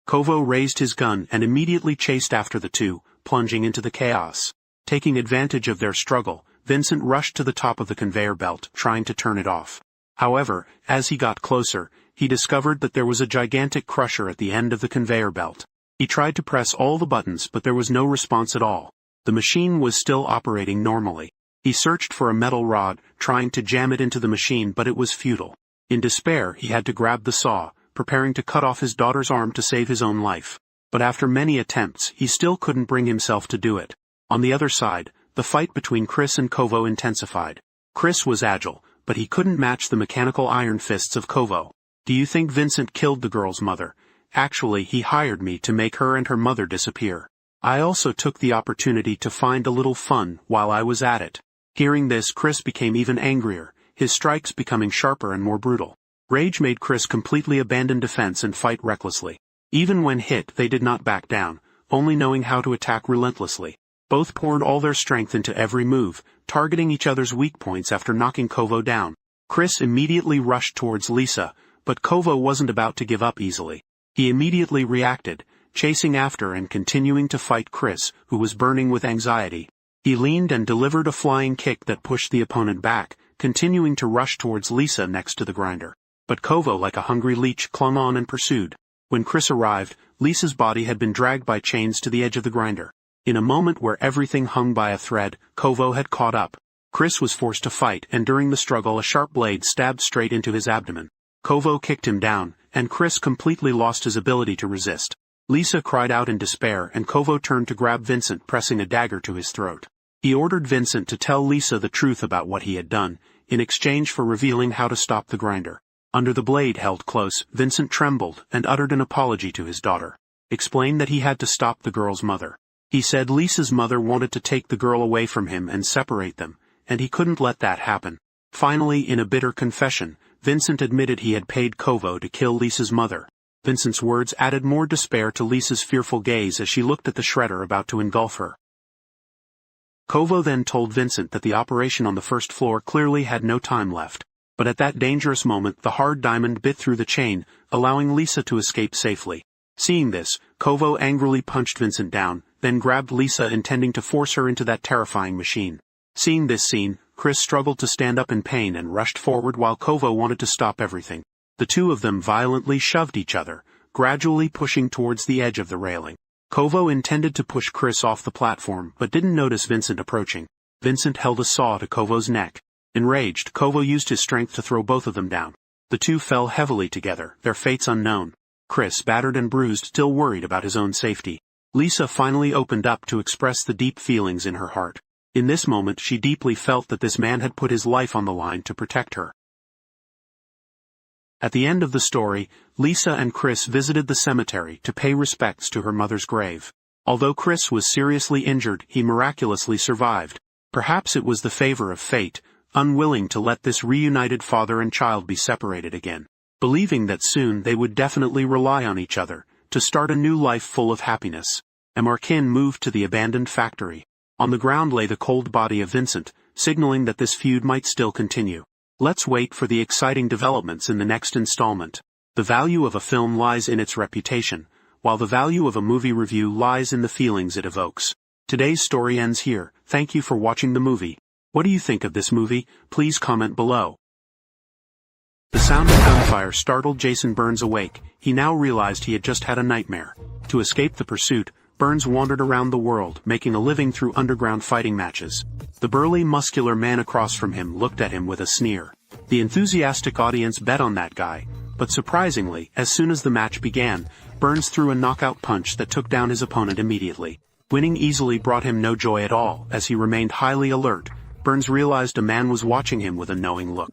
Kovo raised his gun and immediately chased after the two, plunging into the chaos. Taking advantage of their struggle, Vincent rushed to the top of the conveyor belt, trying to turn it off. However, as he got closer, he discovered that there was a gigantic crusher at the end of the conveyor belt. He tried to press all the buttons, but there was no response at all. The machine was still operating normally. He searched for a metal rod, trying to jam it into the machine, but it was futile. In despair, he had to grab the saw, preparing to cut off his daughter's arm to save his own life. But after many attempts, he still couldn't bring himself to do it. On the other side, the fight between Chris and Kovo intensified. Chris was agile, but he couldn't match the mechanical iron fists of Kovo. Do you think Vincent killed the girl's mother? Actually, he hired me to make her and her mother disappear. I also took the opportunity to find a little fun while I was at it. Hearing this, Chris became even angrier, his strikes becoming sharper and more brutal. Rage made Chris completely abandon defense and fight recklessly. Even when hit, they did not back down, only knowing how to attack relentlessly. Both poured all their strength into every move, targeting each other's weak points after knocking Kovo down. Chris immediately rushed towards Lisa, but Kovo wasn't about to give up easily. He immediately reacted, chasing after and continuing to fight Chris, who was burning with anxiety. He leaned and delivered a flying kick that pushed the opponent back, continuing to rush towards Lisa next to the grinder. But Kovo, like a hungry leech, clung on and pursued. When Chris arrived, Lisa's body had been dragged by chains to the edge of the grinder. In a moment where everything hung by a thread, Kovo had caught up. Chris was forced to fight, and during the struggle a sharp blade stabbed straight into his abdomen. Kovo kicked him down, and Chris completely lost his ability to resist. Lisa cried out in despair, and Kovo turned to grab Vincent, pressing a dagger to his throat. He ordered Vincent to tell Lisa the truth about what he had done, in exchange for revealing how to stop the grinder. Under the blade held close, Vincent trembled and uttered an apology to his daughter. Explained that he had to stop the girl's mother. He said Lisa's mother wanted to take the girl away from him and separate them, and he couldn't let that happen. Finally, in a bitter confession, Vincent admitted he had paid Kovo to kill Lisa's mother. Vincent's words added more despair to Lisa's fearful gaze as she looked at the shredder about to engulf her. Kovo then told Vincent that the operation on the first floor clearly had no time left. But at that dangerous moment, the hard diamond bit through the chain, allowing Lisa to escape safely. Seeing this, Kovo angrily punched Vincent down, then grabbed Lisa, intending to force her into that terrifying machine. Seeing this scene, Chris struggled to stand up in pain and rushed forward while Kovo wanted to stop everything. The two of them violently shoved each other, gradually pushing towards the edge of the railing. Kovo intended to push Chris off the platform, but didn't notice Vincent approaching. Vincent held a saw to Kovo's neck. Enraged, Kovo used his strength to throw both of them down. The two fell heavily together, their fates unknown. Chris, battered and bruised, still worried about his own safety. Lisa finally opened up to express the deep feelings in her heart. In this moment, she deeply felt that this man had put his life on the line to protect her. At the end of the story, Lisa and Chris visited the cemetery to pay respects to her mother's grave. Although Chris was seriously injured, he miraculously survived. Perhaps it was the favor of fate, unwilling to let this reunited father and child be separated again. Believing that soon they would definitely rely on each other, to start a new life full of happiness. Amarkin moved to the abandoned factory. On the ground lay the cold body of Vincent, signaling that this feud might still continue. Let's wait for the exciting developments in the next installment. The value of a film lies in its reputation, while the value of a movie review lies in the feelings it evokes. Today's story ends here. Thank you for watching the movie. What do you think of this movie? Please comment below. The sound of gunfire startled Jason Burns awake. He now realized he had just had a nightmare. To escape the pursuit, Burns wandered around the world, making a living through underground fighting matches. The burly, muscular man across from him looked at him with a sneer. The enthusiastic audience bet on that guy, but surprisingly, as soon as the match began, Burns threw a knockout punch that took down his opponent immediately. Winning easily brought him no joy at all. As he remained highly alert, Burns realized a man was watching him with a knowing look.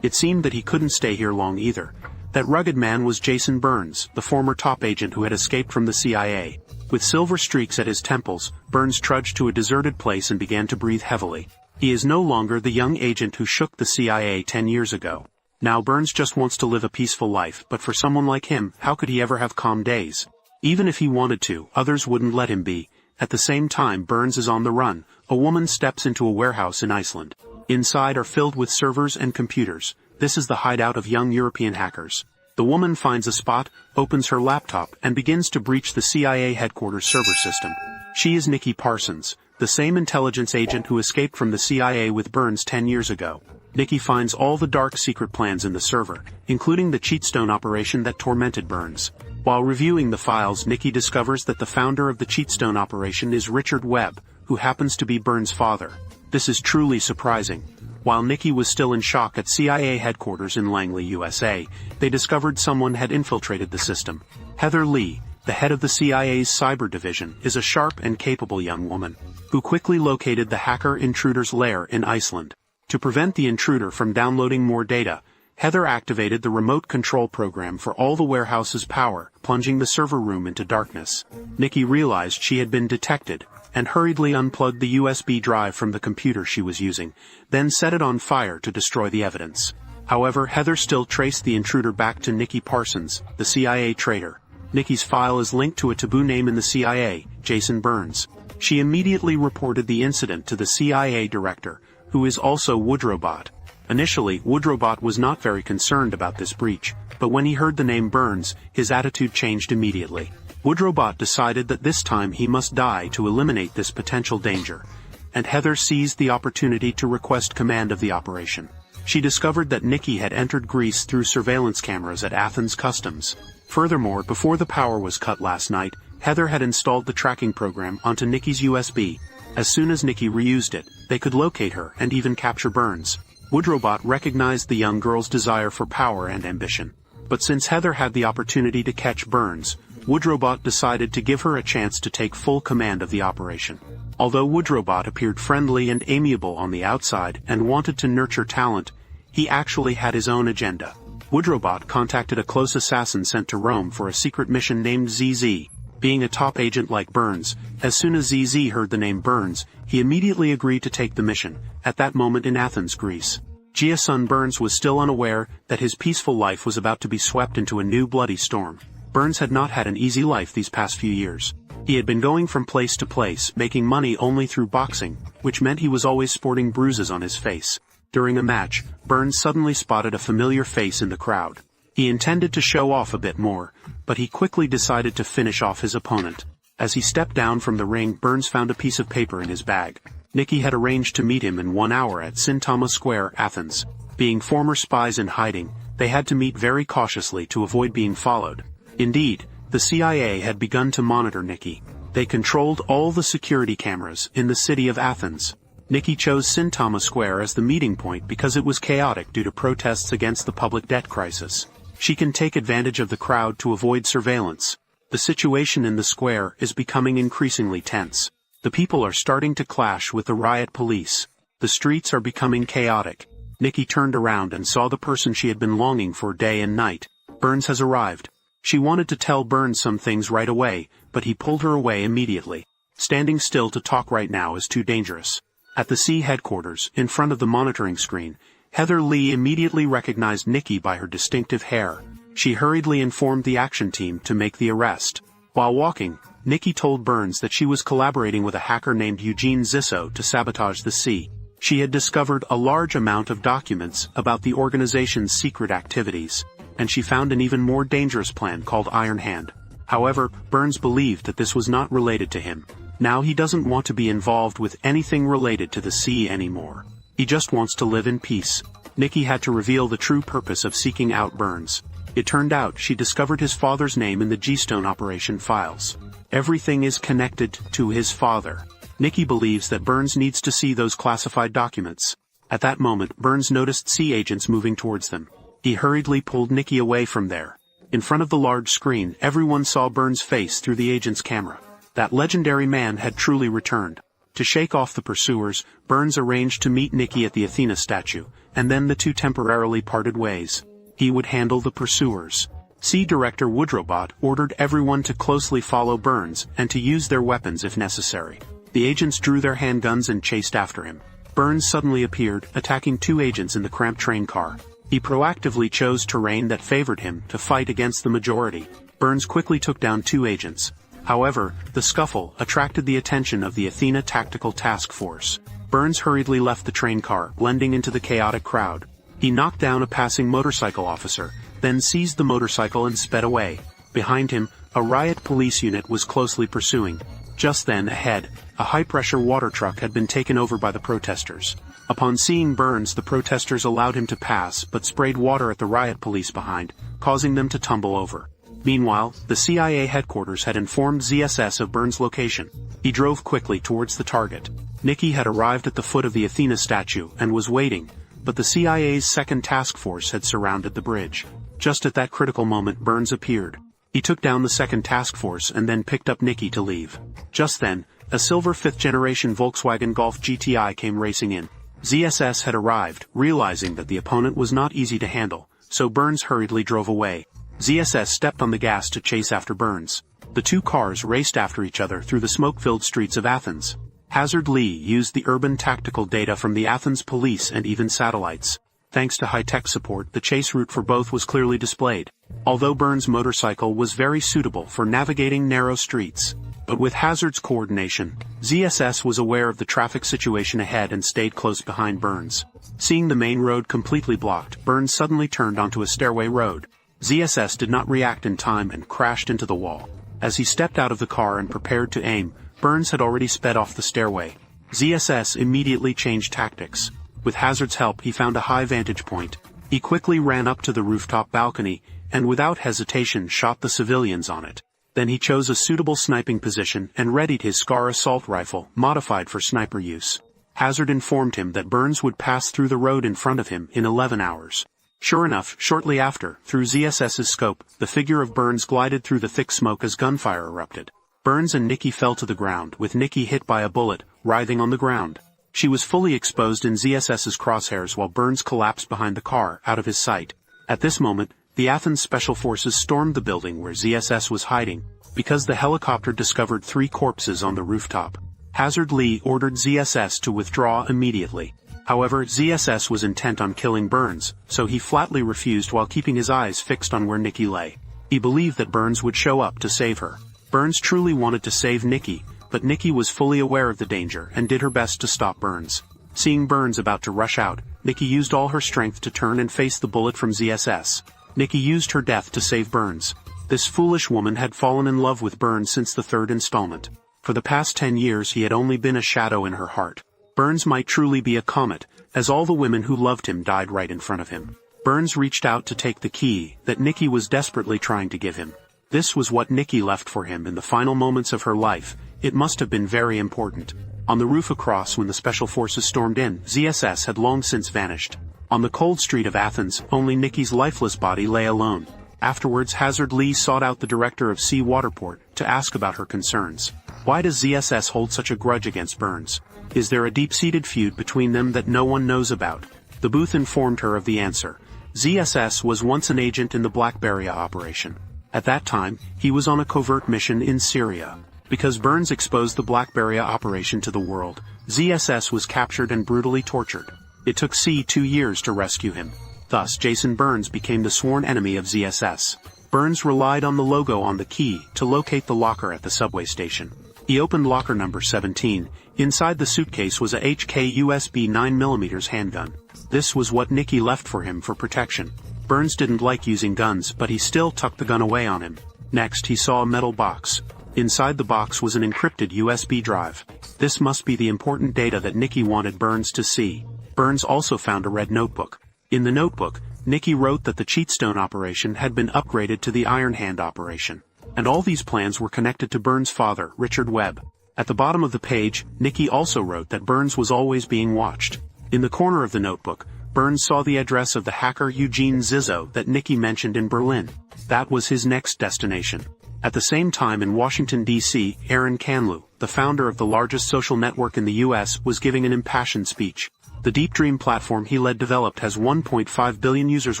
It seemed that he couldn't stay here long either. That rugged man was Jason Burns, the former top agent who had escaped from the CIA. With silver streaks at his temples, Burns trudged to a deserted place and began to breathe heavily. He is no longer the young agent who shook the CIA 10 years ago. Now Burns just wants to live a peaceful life, but for someone like him, how could he ever have calm days? Even if he wanted to, others wouldn't let him be. At the same time Burns is on the run, a woman steps into a warehouse in Iceland. Inside are filled with servers and computers. This is the hideout of young European hackers. The woman finds a spot, opens her laptop, and begins to breach the CIA headquarters server system. She is Nikki Parsons, the same intelligence agent who escaped from the CIA with Burns 10 years ago. Nikki finds all the dark secret plans in the server, including the Cheatstone operation that tormented Burns. While reviewing the files, Nikki discovers that the founder of the Cheatstone operation is Richard Webb, who happens to be Burns' father. This is truly surprising. While Nikki was still in shock at CIA headquarters in Langley, USA, they discovered someone had infiltrated the system. Heather Lee, the head of the CIA's cyber division, is a sharp and capable young woman who quickly located the hacker intruder's lair in Iceland. To prevent the intruder from downloading more data, Heather activated the remote control program for all the warehouse's power, plunging the server room into darkness. Nikki realized she had been detected, and hurriedly unplugged the USB drive from the computer she was using, then set it on fire to destroy the evidence. However, Heather still traced the intruder back to Nikki Parsons, the CIA traitor. Nikki's file is linked to a taboo name in the CIA, Jason Burns. She immediately reported the incident to the CIA director, who is also Woodrowbot. Initially, Woodrowbot was not very concerned about this breach, but when he heard the name Burns, his attitude changed immediately. Woodrowbot decided that this time he must die to eliminate this potential danger, and Heather seized the opportunity to request command of the operation. She discovered that Nikki had entered Greece through surveillance cameras at Athens Customs. Furthermore, before the power was cut last night, Heather had installed the tracking program onto Nikki's USB. As soon as Nikki reused it, they could locate her and even capture Burns. Woodrowbot recognized the young girl's desire for power and ambition. But since Heather had the opportunity to catch Burns, Woodrowbot decided to give her a chance to take full command of the operation. Although Woodrowbot appeared friendly and amiable on the outside and wanted to nurture talent, he actually had his own agenda. Woodrowbot contacted a close assassin sent to Rome for a secret mission named ZZ. Being a top agent like Burns, as soon as ZZ heard the name Burns, he immediately agreed to take the mission, at that moment in Athens, Greece. Jason Burns was still unaware that his peaceful life was about to be swept into a new bloody storm. Burns had not had an easy life these past few years. He had been going from place to place, making money only through boxing, which meant he was always sporting bruises on his face. During a match, Burns suddenly spotted a familiar face in the crowd. He intended to show off a bit more, but he quickly decided to finish off his opponent. As he stepped down from the ring, Burns found a piece of paper in his bag. Nikki had arranged to meet him in 1 hour at Syntama Square, Athens. Being former spies in hiding, they had to meet very cautiously to avoid being followed. Indeed, the CIA had begun to monitor Nikki. They controlled all the security cameras in the city of Athens. Nikki chose Syntama Square as the meeting point because it was chaotic due to protests against the public debt crisis. She can take advantage of the crowd to avoid surveillance. The situation in the square is becoming increasingly tense. The people are starting to clash with the riot police. The streets are becoming chaotic. Nikki turned around and saw the person she had been longing for day and night. Burns has arrived. She wanted to tell Burns some things right away, but he pulled her away immediately. Standing still to talk right now is too dangerous. At the C headquarters, in front of the monitoring screen, Heather Lee immediately recognized Nikki by her distinctive hair. She hurriedly informed the action team to make the arrest. While walking, Nikki told Burns that she was collaborating with a hacker named Eugene Zisso to sabotage the C. She had discovered a large amount of documents about the organization's secret activities, and she found an even more dangerous plan called Iron Hand. However, Burns believed that this was not related to him. Now he doesn't want to be involved with anything related to the C anymore. He just wants to live in peace. Nikki had to reveal the true purpose of seeking out Burns. It turned out she discovered his father's name in the G-Stone operation files. Everything is connected to his father. Nikki believes that Burns needs to see those classified documents. At that moment, Burns noticed C agents moving towards them. He hurriedly pulled Nikki away from there. In front of the large screen, everyone saw Burns' face through the agent's camera. That legendary man had truly returned. To shake off the pursuers, Burns arranged to meet Nikki at the Athena statue, and then the two temporarily parted ways. He would handle the pursuers. C Director Woodrowbot ordered everyone to closely follow Burns and to use their weapons if necessary. The agents drew their handguns and chased after him. Burns suddenly appeared, attacking two agents in the cramped train car. He proactively chose terrain that favored him to fight against the majority. Burns quickly took down two agents. However, the scuffle attracted the attention of the Athena Tactical Task Force. Burns hurriedly left the train car, blending into the chaotic crowd. He knocked down a passing motorcycle officer, then seized the motorcycle and sped away. Behind him, a riot police unit was closely pursuing. Just then, ahead, a high-pressure water truck had been taken over by the protesters. Upon seeing Burns, the protesters allowed him to pass but sprayed water at the riot police behind, causing them to tumble over. Meanwhile, the CIA headquarters had informed ZSS of Burns' location. He drove quickly towards the target. Nikki had arrived at the foot of the Athena statue and was waiting, but the CIA's second task force had surrounded the bridge. Just at that critical moment, Burns appeared. He took down the second task force and then picked up Nikki to leave. Just then, a silver fifth-generation Volkswagen Golf GTI came racing in. ZSS had arrived, realizing that the opponent was not easy to handle, so Burns hurriedly drove away. ZSS stepped on the gas to chase after Burns. The two cars raced after each other through the smoke-filled streets of Athens. Hazard Lee used the urban tactical data from the Athens police and even satellites. Thanks to high-tech support, the chase route for both was clearly displayed. Although Burns' motorcycle was very suitable for navigating narrow streets. But with Hazard's coordination, ZSS was aware of the traffic situation ahead and stayed close behind Burns. Seeing the main road completely blocked, Burns suddenly turned onto a stairway road. ZSS did not react in time and crashed into the wall. As he stepped out of the car and prepared to aim, Burns had already sped off the stairway. ZSS immediately changed tactics. With Hazard's help, he found a high vantage point. He quickly ran up to the rooftop balcony, and without hesitation shot the civilians on it. Then he chose a suitable sniping position and readied his Scar assault rifle, modified for sniper use. Hazard informed him that Burns would pass through the road in front of him in 11 hours. Sure enough, shortly after, through ZSS's scope, the figure of Burns glided through the thick smoke as gunfire erupted. Burns and Nikki fell to the ground, with Nikki hit by a bullet, writhing on the ground. She was fully exposed in ZSS's crosshairs while Burns collapsed behind the car, out of his sight. At this moment, the Athens Special Forces stormed the building where ZSS was hiding, because the helicopter discovered 3 corpses on the rooftop. Hazard Lee ordered ZSS to withdraw immediately. However, ZSS was intent on killing Burns, so he flatly refused while keeping his eyes fixed on where Nikki lay. He believed that Burns would show up to save her. Burns truly wanted to save Nikki, but Nikki was fully aware of the danger and did her best to stop Burns. Seeing Burns about to rush out, Nikki used all her strength to turn and face the bullet from ZSS. Nikki used her death to save Burns. This foolish woman had fallen in love with Burns since the 3rd installment. For the past 10 years he had only been a shadow in her heart. Burns might truly be a comet, as all the women who loved him died right in front of him. Burns reached out to take the key that Nikki was desperately trying to give him. This was what Nikki left for him in the final moments of her life. It must have been very important. On the roof across when the special forces stormed in, ZSS had long since vanished. On the cold street of Athens, only Nikki's lifeless body lay alone. Afterwards, Hazard Lee sought out the director of Sea Waterport to ask about her concerns. Why does ZSS hold such a grudge against Burns? Is there a deep-seated feud between them that no one knows about? The booth informed her of the answer. ZSS was once an agent in the Black Beria operation. At that time, he was on a covert mission in Syria. Because Burns exposed the Black Beria operation to the world, ZSS was captured and brutally tortured. It took C 2 years to rescue him. Thus, Jason Burns became the sworn enemy of ZSS. Burns relied on the logo on the key to locate the locker at the subway station. He opened locker number 17. Inside the suitcase was a HK USB 9mm handgun. This was what Nikki left for him for protection. Burns didn't like using guns, but he still tucked the gun away on him. Next, he saw a metal box. Inside the box was an encrypted USB drive. This must be the important data that Nikki wanted Burns to see. Burns also found a red notebook. In the notebook, Nikki wrote that the Cheatstone operation had been upgraded to the Iron Hand operation. And all these plans were connected to Burns' father, Richard Webb. At the bottom of the page, Nikki also wrote that Burns was always being watched. In the corner of the notebook, Burns saw the address of the hacker Eugene Zizzo that Nikki mentioned in Berlin. That was his next destination. At the same time in Washington, D.C., Aaron Canlu, the founder of the largest social network in the U.S., was giving an impassioned speech. The Deep Dream platform he led developed has 1.5 billion users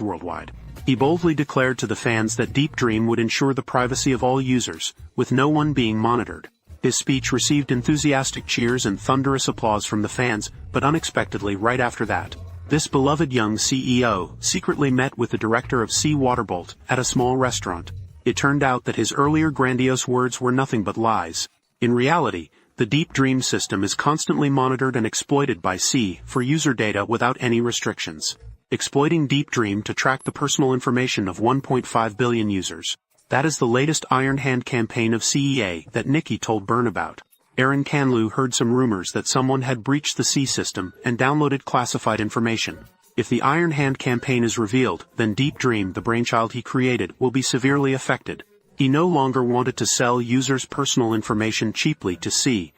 worldwide. He boldly declared to the fans that Deep Dream would ensure the privacy of all users, with no one being monitored. His speech received enthusiastic cheers and thunderous applause from the fans, but unexpectedly right after that, this beloved young CEO secretly met with the director of Sea Waterbolt at a small restaurant. It turned out that his earlier grandiose words were nothing but lies. In reality, the Deep Dream system is constantly monitored and exploited by Sea for user data without any restrictions. Exploiting Deep Dream to track the personal information of 1.5 billion users. That is the latest Iron Hand campaign of CEA that Nikki told Byrne about. Aaron Canlu heard some rumors that someone had breached the Sea system and downloaded classified information. If the Iron Hand campaign is revealed, then Deep Dream, the brainchild he created, will be severely affected. He no longer wanted to sell users' personal information cheaply to C,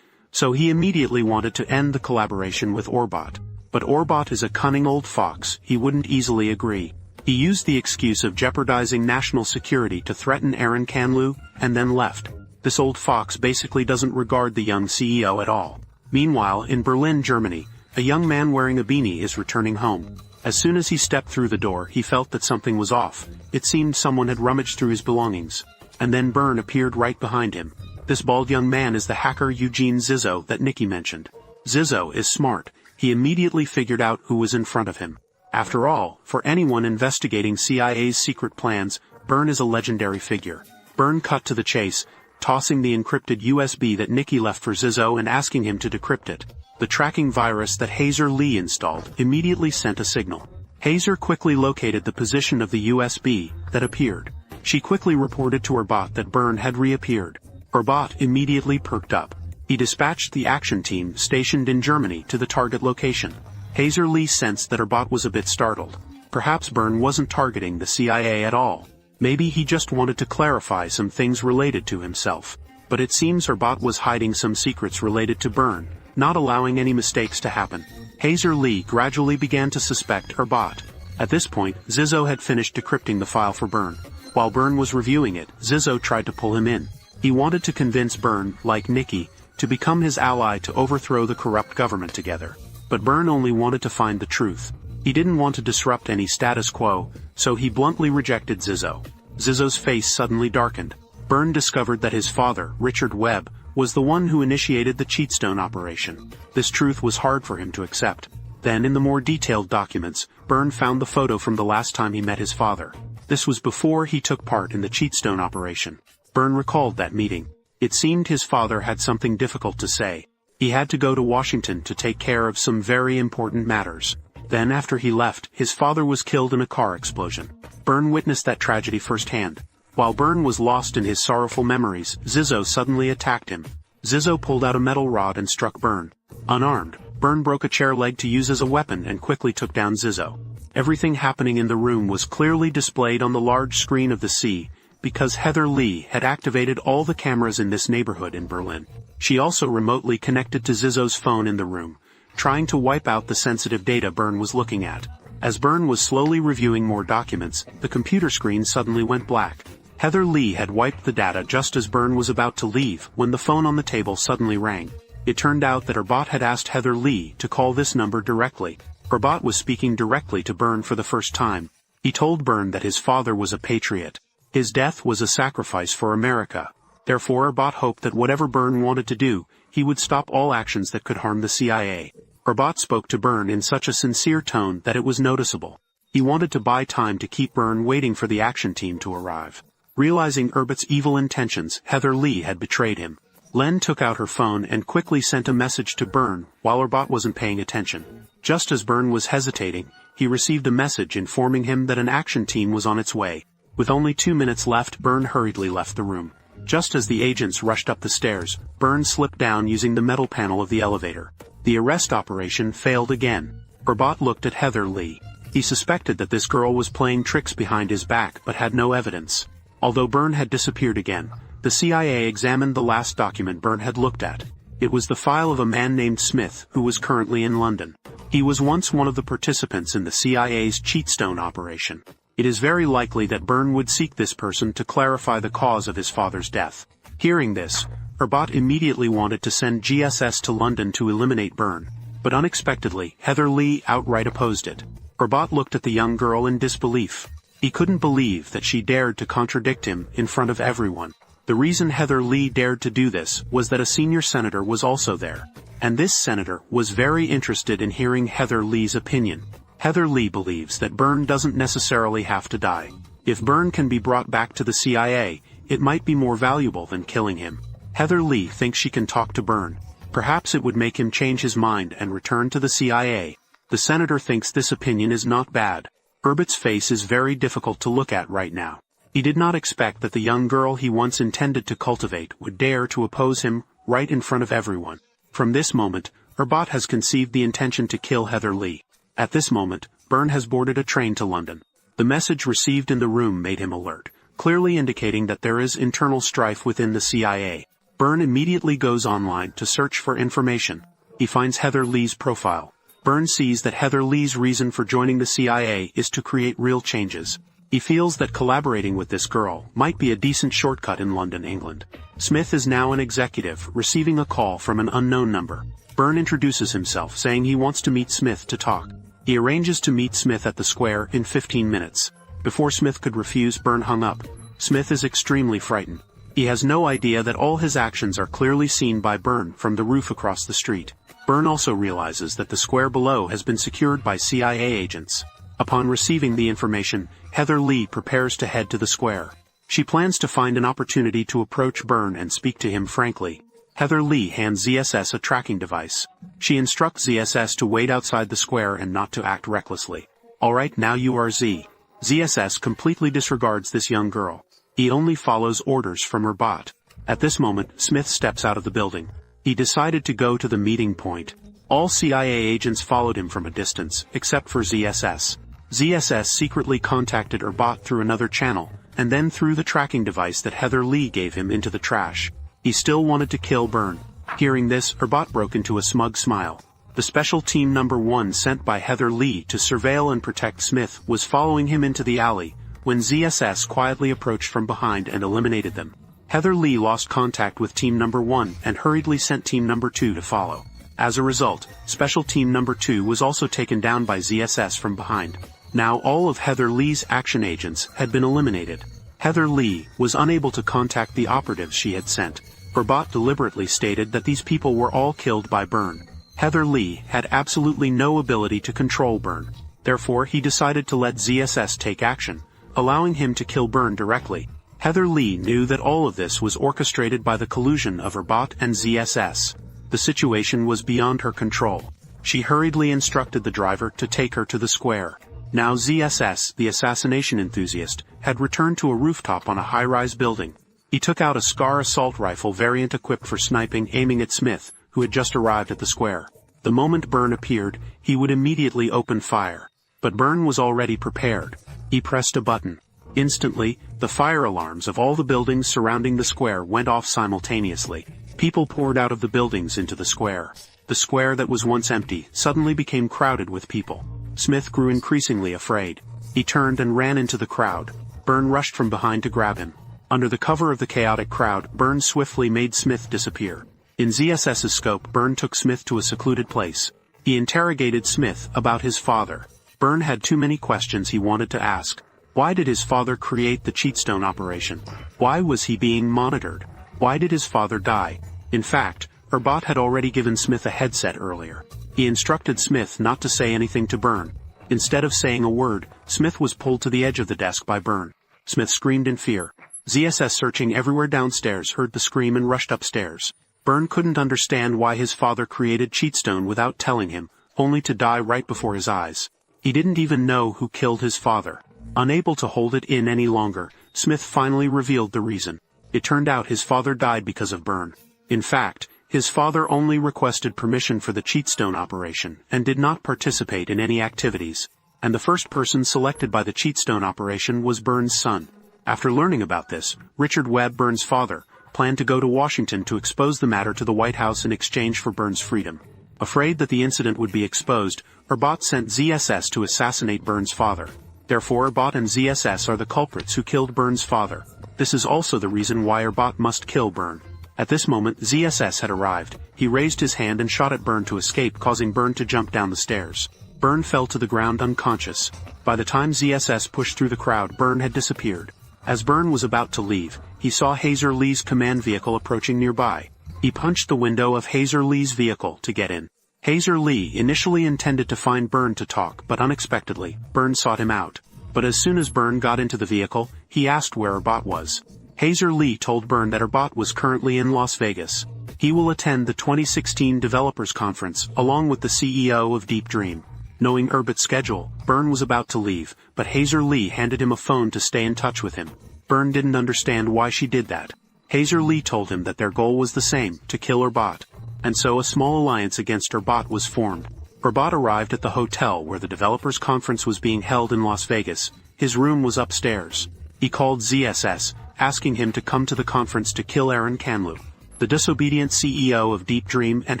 so he immediately wanted to end the collaboration with Orbot. But Orbot is a cunning old fox, he wouldn't easily agree. He used the excuse of jeopardizing national security to threaten Aaron Canlu, and then left. This old fox basically doesn't regard the young CEO at all. Meanwhile, in Berlin, Germany, a young man wearing a beanie is returning home. As soon as he stepped through the door, he felt that something was off. It seemed someone had rummaged through his belongings. And then Byrne appeared right behind him. This bald young man is the hacker Eugene Zizzo that Nikki mentioned. Zizzo is smart. He immediately figured out who was in front of him. After all, for anyone investigating CIA's secret plans, Byrne is a legendary figure. Byrne cut to the chase, tossing the encrypted USB that Nikki left for Zizzo and asking him to decrypt it. The tracking virus that Hazer Lee installed immediately sent a signal. Hazer quickly located the position of the USB that appeared. She quickly reported to her bot that Byrne had reappeared. Her bot immediately perked up. He dispatched the action team stationed in Germany to the target location. Hazer Lee sensed that her bot was a bit startled. Perhaps Byrne wasn't targeting the CIA at all. Maybe he just wanted to clarify some things related to himself. But it seems her bot was hiding some secrets related to Byrne, not allowing any mistakes to happen. Hazer Lee gradually began to suspect her bot. At this point, Zizzo had finished decrypting the file for Byrne. While Byrne was reviewing it, Zizzo tried to pull him in. He wanted to convince Byrne, like Nikki, to become his ally to overthrow the corrupt government together. But Byrne only wanted to find the truth. He didn't want to disrupt any status quo, so he bluntly rejected Zizzo. Zizzo's face suddenly darkened. Byrne discovered that his father, Richard Webb, was the one who initiated the Cheatstone operation. This truth was hard for him to accept. Then in the more detailed documents, Byrne found the photo from the last time he met his father. This was before he took part in the Cheatstone operation. Byrne recalled that meeting. It seemed his father had something difficult to say. He had to go to Washington to take care of some very important matters. Then after he left, his father was killed in a car explosion. Byrne witnessed that tragedy firsthand. While Byrne was lost in his sorrowful memories, Zizzo suddenly attacked him. Zizzo pulled out a metal rod and struck Byrne. Unarmed, Byrne broke a chair leg to use as a weapon and quickly took down Zizzo. Everything happening in the room was clearly displayed on the large screen of the C, because Heather Lee had activated all the cameras in this neighborhood in Berlin. She also remotely connected to Zizzo's phone in the room, trying to wipe out the sensitive data Byrne was looking at. As Byrne was slowly reviewing more documents, the computer screen suddenly went black. Heather Lee had wiped the data just as Byrne was about to leave when the phone on the table suddenly rang. It turned out that her bot had asked Heather Lee to call this number directly. Her bot was speaking directly to Byrne for the first time. He told Byrne that his father was a patriot. His death was a sacrifice for America. Therefore, her bot hoped that whatever Byrne wanted to do, he would stop all actions that could harm the CIA. Her bot spoke to Byrne in such a sincere tone that it was noticeable. He wanted to buy time to keep Byrne waiting for the action team to arrive. Realizing Erbot's evil intentions, Heather Lee had betrayed him. Len took out her phone and quickly sent a message to Byrne while her bot wasn't paying attention. Just as Byrne was hesitating, he received a message informing him that an action team was on its way. With only 2 minutes left, Byrne hurriedly left the room. Just as the agents rushed up the stairs, Byrne slipped down using the metal panel of the elevator. The arrest operation failed again. Her bot looked at Heather Lee. He suspected that this girl was playing tricks behind his back but had no evidence. Although Byrne had disappeared again, the CIA examined the last document Byrne had looked at. It was the file of a man named Smith who was currently in London. He was once one of the participants in the CIA's Cheatstone operation. It is very likely that Byrne would seek this person to clarify the cause of his father's death. Hearing this, her bot immediately wanted to send GSS to London to eliminate Byrne. But unexpectedly, Heather Lee outright opposed it. Her bot looked at the young girl in disbelief. He couldn't believe that she dared to contradict him in front of everyone. The reason Heather Lee dared to do this was that a senior senator was also there. And this senator was very interested in hearing Heather Lee's opinion. Heather Lee believes that Byrne doesn't necessarily have to die. If Byrne can be brought back to the CIA, it might be more valuable than killing him. Heather Lee thinks she can talk to Byrne. Perhaps it would make him change his mind and return to the CIA. The senator thinks this opinion is not bad. Erbot's face is very difficult to look at right now. He did not expect that the young girl he once intended to cultivate would dare to oppose him right in front of everyone. From this moment, Erbot has conceived the intention to kill Heather Lee. At this moment, Byrne has boarded a train to London. The message received in the room made him alert. clearly indicating that there is internal strife within the CIA. Byrne immediately goes online to search for information. He finds Heather Lee's profile. Byrne sees that Heather Lee's reason for joining the CIA is to create real changes. He feels that collaborating with this girl might be a decent shortcut in London, England. Smith is now an executive, receiving a call from an unknown number. Byrne introduces himself, saying he wants to meet Smith to talk. He arranges to meet Smith at the square in 15 minutes. Before Smith could refuse, Byrne hung up. Smith is extremely frightened. He has no idea that all his actions are clearly seen by Byrne from the roof across the street. Byrne also realizes that the square below has been secured by CIA agents. Upon receiving the information, Heather Lee prepares to head to the square. She plans to find an opportunity to approach Byrne and speak to him frankly. Heather Lee hands ZSS a tracking device. She instructs ZSS to wait outside the square and not to act recklessly. "Alright, now you are Z." ZSS completely disregards this young girl. He only follows orders from her bot. At this moment, Smith steps out of the building. He decided to go to the meeting point. All CIA agents followed him from a distance, except for ZSS. ZSS secretly contacted her bot through another channel, and then threw the tracking device that Heather Lee gave him into the trash. He still wanted to kill Byrne. Hearing this, her bot broke into a smug smile. The special team number 1 sent by Heather Lee to surveil and protect Smith was following him into the alley, when ZSS quietly approached from behind and eliminated them. Heather Lee lost contact with team number 1 and hurriedly sent team number 2 to follow. As a result, special team number 2 was also taken down by ZSS from behind. Now all of Heather Lee's action agents had been eliminated. Heather Lee was unable to contact the operatives she had sent. Her bot deliberately stated that these people were all killed by Byrne. Heather Lee had absolutely no ability to control Byrne. Therefore, he decided to let ZSS take action, allowing him to kill Byrne directly. Heather Lee knew that all of this was orchestrated by the collusion of her bot and ZSS. The situation was beyond her control. She hurriedly instructed the driver to take her to the square. Now ZSS, the assassination enthusiast, had returned to a rooftop on a high-rise building. He took out a Scar assault rifle variant equipped for sniping, aiming at Smith, who had just arrived at the square. The moment Byrne appeared, he would immediately open fire. But Byrne was already prepared. He pressed a button. Instantly, the fire alarms of all the buildings surrounding the square went off simultaneously. People poured out of the buildings into the square. The square that was once empty suddenly became crowded with people. Smith grew increasingly afraid. He turned and ran into the crowd. Byrne rushed from behind to grab him. Under the cover of the chaotic crowd, Byrne swiftly made Smith disappear. In ZSS's scope, Byrne took Smith to a secluded place. He interrogated Smith about his father. Byrne had too many questions he wanted to ask. Why did his father create the Cheatstone operation? Why was he being monitored? Why did his father die? In fact, her bot had already given Smith a headset earlier. He instructed Smith not to say anything to Byrne. Instead of saying a word, Smith was pulled to the edge of the desk by Byrne. Smith screamed in fear. ZSS, searching everywhere downstairs, heard the scream and rushed upstairs. Byrne couldn't understand why his father created Cheatstone without telling him, only to die right before his eyes. He didn't even know who killed his father. Unable to hold it in any longer, Smith finally revealed the reason. It turned out his father died because of Byrne. In fact, his father only requested permission for the Cheatstone operation and did not participate in any activities. And the first person selected by the Cheatstone operation was Byrne's son. After learning about this, Richard Webb, Byrne's father, planned to go to Washington to expose the matter to the White House in exchange for Byrne's freedom. Afraid that the incident would be exposed, her bot sent ZSS to assassinate Byrne's father. Therefore, Bot and ZSS are the culprits who killed Byrne's father. This is also the reason why her bot must kill Byrne. At this moment, ZSS had arrived. He raised his hand and shot at Byrne to escape, causing Byrne to jump down the stairs. Byrne fell to the ground unconscious. By the time ZSS pushed through the crowd, Byrne had disappeared. As Byrne was about to leave, he saw Heather Lee's command vehicle approaching nearby. He punched the window of Heather Lee's vehicle to get in. Heather Lee initially intended to find Byrne to talk, but unexpectedly, Byrne sought him out. But as soon as Byrne got into the vehicle, he asked where her bot was. Heather Lee told Byrne that her bot was currently in Las Vegas. He will attend the 2016 Developers Conference, along with the CEO of Deep Dream. Knowing Erbat's schedule, Byrne was about to leave, but Heather Lee handed him a phone to stay in touch with him. Byrne didn't understand why she did that. Heather Lee told him that their goal was the same, to kill her bot. And so a small alliance against her bot was formed. Her bot arrived at the hotel where the Developers Conference was being held in Las Vegas. His room was upstairs. He called ZSS, asking him to come to the conference to kill Aaron Canlu, the disobedient CEO of Deep Dream, and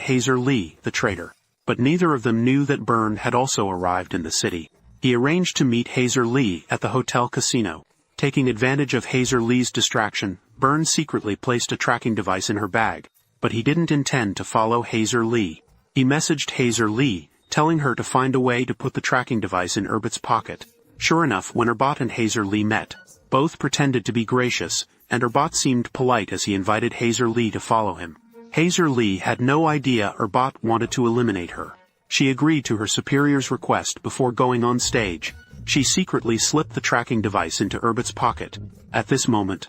Hazer Lee, the traitor. But neither of them knew that Byrne had also arrived in the city. He arranged to meet Hazer Lee at the hotel casino. Taking advantage of Hazer Lee's distraction, Byrne secretly placed a tracking device in her bag, but he didn't intend to follow Hazer Lee. He messaged Hazer Lee, telling her to find a way to put the tracking device in Erbat's pocket. Sure enough, when Erbat and Hazer Lee met, both pretended to be gracious, and Erbat seemed polite as he invited Hazer Lee to follow him. Hazer Lee had no idea Erbat wanted to eliminate her. She agreed to her superior's request before going on stage. She secretly slipped the tracking device into Erbat's pocket. At this moment,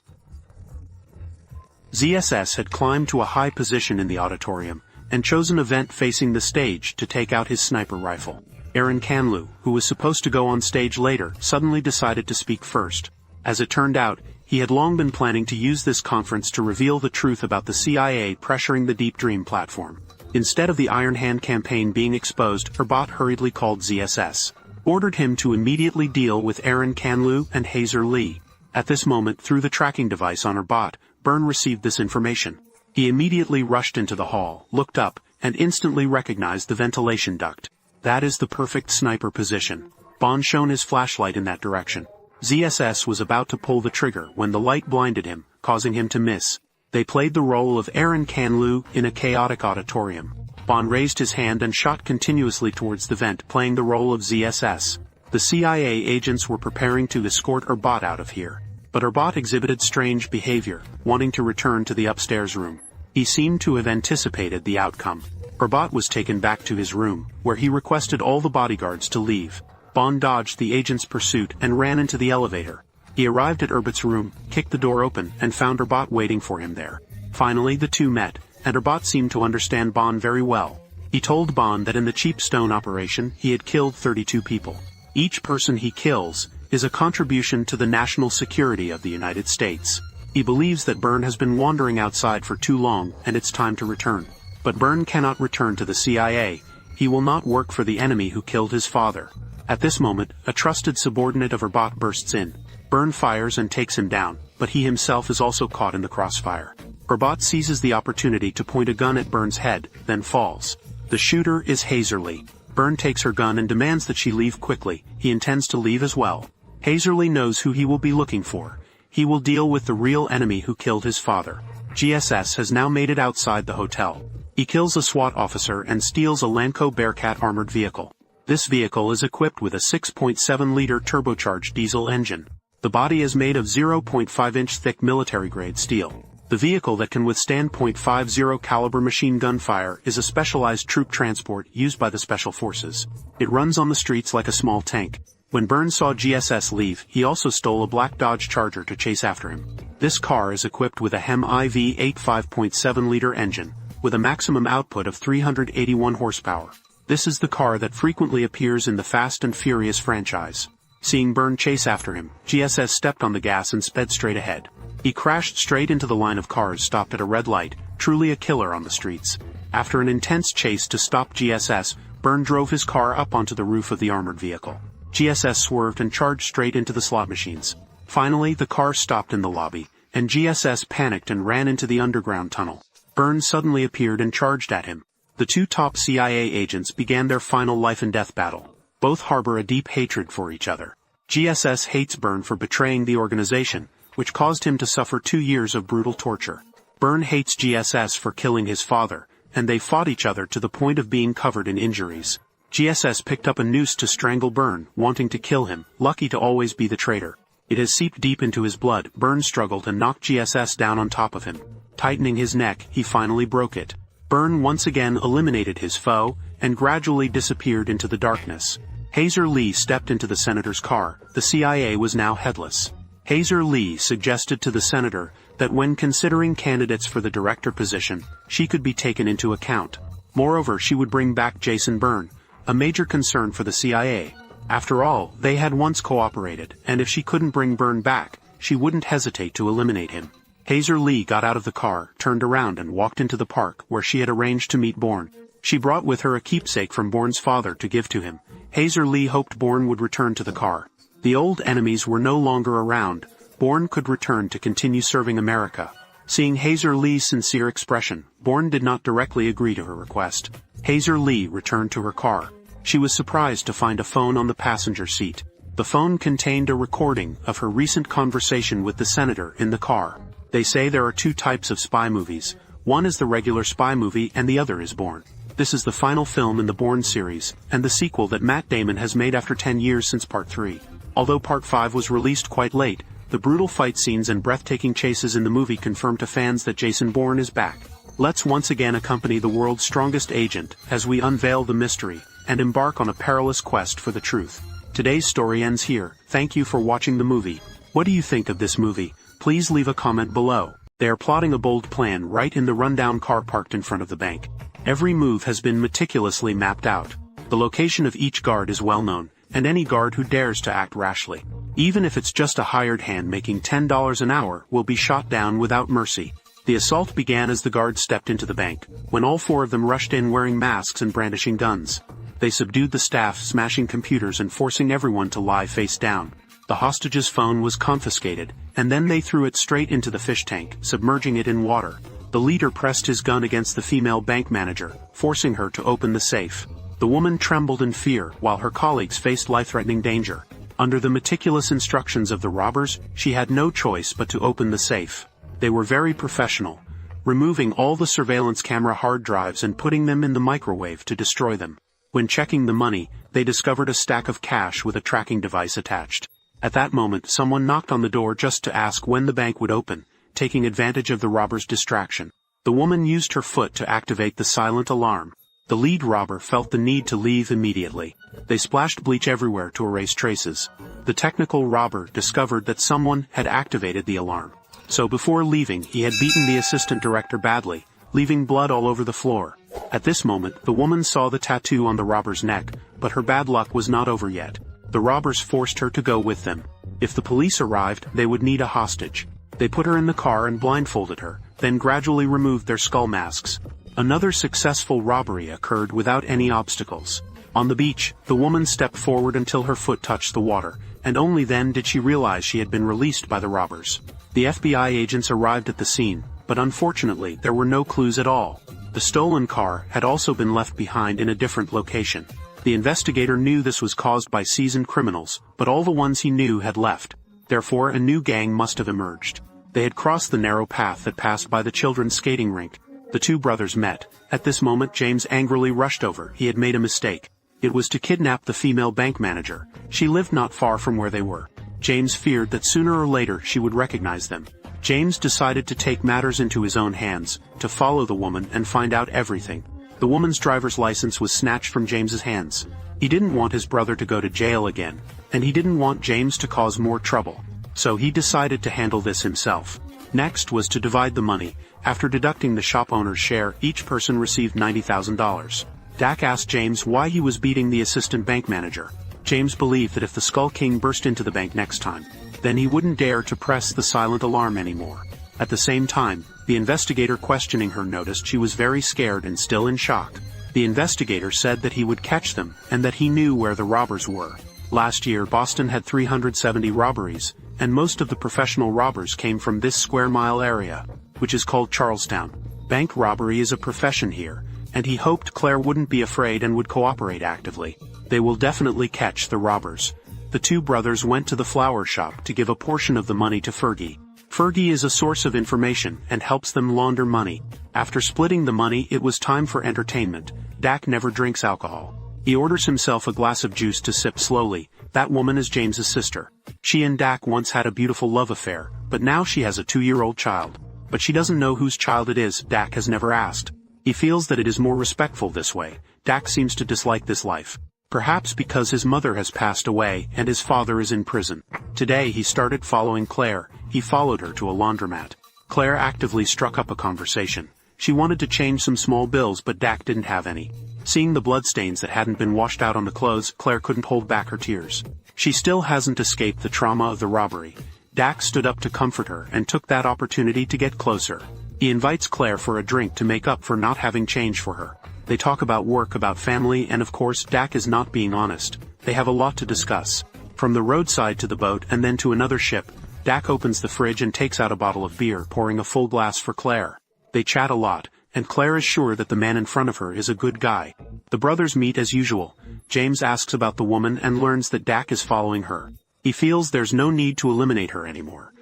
ZSS had climbed to a high position in the auditorium, and chosen a vent facing the stage to take out his sniper rifle. Aaron Canlu, who was supposed to go on stage later, suddenly decided to speak first. As it turned out, he had long been planning to use this conference to reveal the truth about the CIA pressuring the Deep Dream platform. Instead of the Iron Hand campaign being exposed, Erbat hurriedly called ZSS, ordered him to immediately deal with Aaron Canlu and Hazer Lee. At this moment, through the tracking device on Erbat, Byrne received this information. He immediately rushed into the hall, looked up, and instantly recognized the ventilation duct. That is the perfect sniper position. Bond shone his flashlight in that direction. ZSS was about to pull the trigger when the light blinded him, causing him to miss. They played the role of Aaron Canlu in a chaotic auditorium. Bond raised his hand and shot continuously towards the vent, playing the role of ZSS. The CIA agents were preparing to escort Erbat out of here. But Erbat exhibited strange behavior, wanting to return to the upstairs room. He seemed to have anticipated the outcome. Erbat was taken back to his room, where he requested all the bodyguards to leave. Bond dodged the agent's pursuit and ran into the elevator. He arrived at Erbat's room, kicked the door open, and found Erbat waiting for him there. Finally, the two met, and Erbat seemed to understand Bond very well. He told Bond that in the Cheap Stone operation he had killed 32 people. Each person he kills is a contribution to the national security of the United States. He believes that Byrne has been wandering outside for too long and it's time to return. But Byrne cannot return to the CIA. He will not work for the enemy who killed his father. At this moment, a trusted subordinate of Erbat bursts in. Byrne fires and takes him down, but he himself is also caught in the crossfire. Erbat seizes the opportunity to point a gun at Byrne's head, then falls. The shooter is Hazer Lee. Byrne takes her gun and demands that she leave quickly. He intends to leave as well. Hazer Lee knows who he will be looking for. He will deal with the real enemy who killed his father. GSS has now made it outside the hotel. He kills a SWAT officer and steals a Lanco Bearcat armored vehicle. This vehicle is equipped with a 6.7-liter turbocharged diesel engine. The body is made of 0.5-inch thick military-grade steel. The vehicle that can withstand .50 caliber machine gun fire is a specialized troop transport used by the Special Forces. It runs on the streets like a small tank. When Byrne saw GSS leave, he also stole a black Dodge Charger to chase after him. This car is equipped with a HEM IV-8 5.7-liter engine, with a maximum output of 381 horsepower. This is the car that frequently appears in the Fast and Furious franchise. Seeing Byrne chase after him, GSS stepped on the gas and sped straight ahead. He crashed straight into the line of cars stopped at a red light, truly a killer on the streets. After an intense chase to stop GSS, Byrne drove his car up onto the roof of the armored vehicle. GSS swerved and charged straight into the slot machines. Finally, the car stopped in the lobby, and GSS panicked and ran into the underground tunnel. Byrne suddenly appeared and charged at him. The two top CIA agents began their final life-and-death battle. Both harbor a deep hatred for each other. GSS hates Byrne for betraying the organization, which caused him to suffer 2 years of brutal torture. Byrne hates GSS for killing his father, and they fought each other to the point of being covered in injuries. GSS picked up a noose to strangle Byrne, wanting to kill him, lucky to always be the traitor. It has seeped deep into his blood. Byrne struggled and knocked GSS down on top of him. Tightening his neck, he finally broke it. Byrne once again eliminated his foe, and gradually disappeared into the darkness. Hazer Lee stepped into the senator's car. The CIA was now headless. Hazer Lee suggested to the senator that when considering candidates for the director position, she could be taken into account. Moreover, she would bring back Jason Byrne, a major concern for the CIA. After all, they had once cooperated, and if she couldn't bring Byrne back, she wouldn't hesitate to eliminate him. Hazer Lee got out of the car, turned around and walked into the park where she had arranged to meet Bourne. She brought with her a keepsake from Bourne's father to give to him. Hazer Lee hoped Bourne would return to the car. The old enemies were no longer around, Bourne could return to continue serving America. Seeing Hazer Lee's sincere expression, Bourne did not directly agree to her request. Hazer Lee returned to her car. She was surprised to find a phone on the passenger seat. The phone contained a recording of her recent conversation with the senator in the car. They say there are two types of spy movies. One is the regular spy movie and the other is Bourne. This is the final film in the Bourne series, and the sequel that Matt Damon has made after 10 years since Part 3. Although Part 5 was released quite late, the brutal fight scenes and breathtaking chases in the movie confirm to fans that Jason Bourne is back. Let's once again accompany the world's strongest agent as we unveil the mystery and embark on a perilous quest for the truth. Today's story ends here. Thank you for watching the movie. What do you think of this movie? Please leave a comment below. They are plotting a bold plan right in the rundown car parked in front of the bank. Every move has been meticulously mapped out. The location of each guard is well known, and any guard who dares to act rashly, even if it's just a hired hand making $10 an hour, will be shot down without mercy. The assault began as the guards stepped into the bank, when all four of them rushed in wearing masks and brandishing guns. They subdued the staff, smashing computers and forcing everyone to lie face down. The hostage's phone was confiscated, and then they threw it straight into the fish tank, submerging it in water. The leader pressed his gun against the female bank manager, forcing her to open the safe. The woman trembled in fear while her colleagues faced life-threatening danger. Under the meticulous instructions of the robbers, she had no choice but to open the safe. They were very professional, removing all the surveillance camera hard drives and putting them in the microwave to destroy them. When checking the money, they discovered a stack of cash with a tracking device attached. At that moment, someone knocked on the door just to ask when the bank would open, taking advantage of the robber's distraction. The woman used her foot to activate the silent alarm. The lead robber felt the need to leave immediately. They splashed bleach everywhere to erase traces. The technical robber discovered that someone had activated the alarm. So before leaving, he had beaten the assistant director badly, leaving blood all over the floor. At this moment, the woman saw the tattoo on the robber's neck, but her bad luck was not over yet. The robbers forced her to go with them. If the police arrived, they would need a hostage. They put her in the car and blindfolded her, then gradually removed their skull masks. Another successful robbery occurred without any obstacles. On the beach, the woman stepped forward until her foot touched the water, and only then did she realize she had been released by the robbers. The FBI agents arrived at the scene, but unfortunately there were no clues at all. The stolen car had also been left behind in a different location. The investigator knew this was caused by seasoned criminals, but all the ones he knew had left. Therefore, a new gang must have emerged. They had crossed the narrow path that passed by the children's skating rink. The two brothers met. At this moment, James angrily rushed over. He had made a mistake. It was to kidnap the female bank manager. She lived not far from where they were. James feared that sooner or later she would recognize them. James decided to take matters into his own hands, to follow the woman and find out everything. The woman's driver's license was snatched from James's hands. He didn't want his brother to go to jail again, and he didn't want James to cause more trouble. So he decided to handle this himself. Next was to divide the money. After deducting the shop owner's share, each person received $90,000. Dak asked James why he was beating the assistant bank manager. James believed that if the Skull King burst into the bank next time, then he wouldn't dare to press the silent alarm anymore. At the same time, the investigator questioning her noticed she was very scared and still in shock. The investigator said that he would catch them, and that he knew where the robbers were. Last year, Boston had 370 robberies, and most of the professional robbers came from this square mile area, which is called Charlestown. Bank robbery is a profession here, and he hoped Claire wouldn't be afraid and would cooperate actively. They will definitely catch the robbers. The two brothers went to the flower shop to give a portion of the money to Fergie. Fergie is a source of information and helps them launder money. After splitting the money, it was time for entertainment. Dak never drinks alcohol. He orders himself a glass of juice to sip slowly. That woman is James's sister. She and Dak once had a beautiful love affair, but now she has a 2-year-old child. But she doesn't know whose child it is. Dak has never asked. He feels that it is more respectful this way. Dak seems to dislike this life. Perhaps because his mother has passed away and his father is in prison. Today he started following Claire. He followed her to a laundromat. Claire actively struck up a conversation. She wanted to change some small bills, but Dak didn't have any. Seeing the bloodstains that hadn't been washed out on the clothes, Claire couldn't hold back her tears. She still hasn't escaped the trauma of the robbery. Dak stood up to comfort her and took that opportunity to get closer. He invites Claire for a drink to make up for not having change for her. They talk about work, about family, and of course Dak is not being honest. They have a lot to discuss. From the roadside to the boat and then to another ship, Dak opens the fridge and takes out a bottle of beer, pouring a full glass for Claire. They chat a lot, and Claire is sure that the man in front of her is a good guy. The brothers meet as usual. James asks about the woman and learns that Dak is following her. He feels there's no need to eliminate her anymore.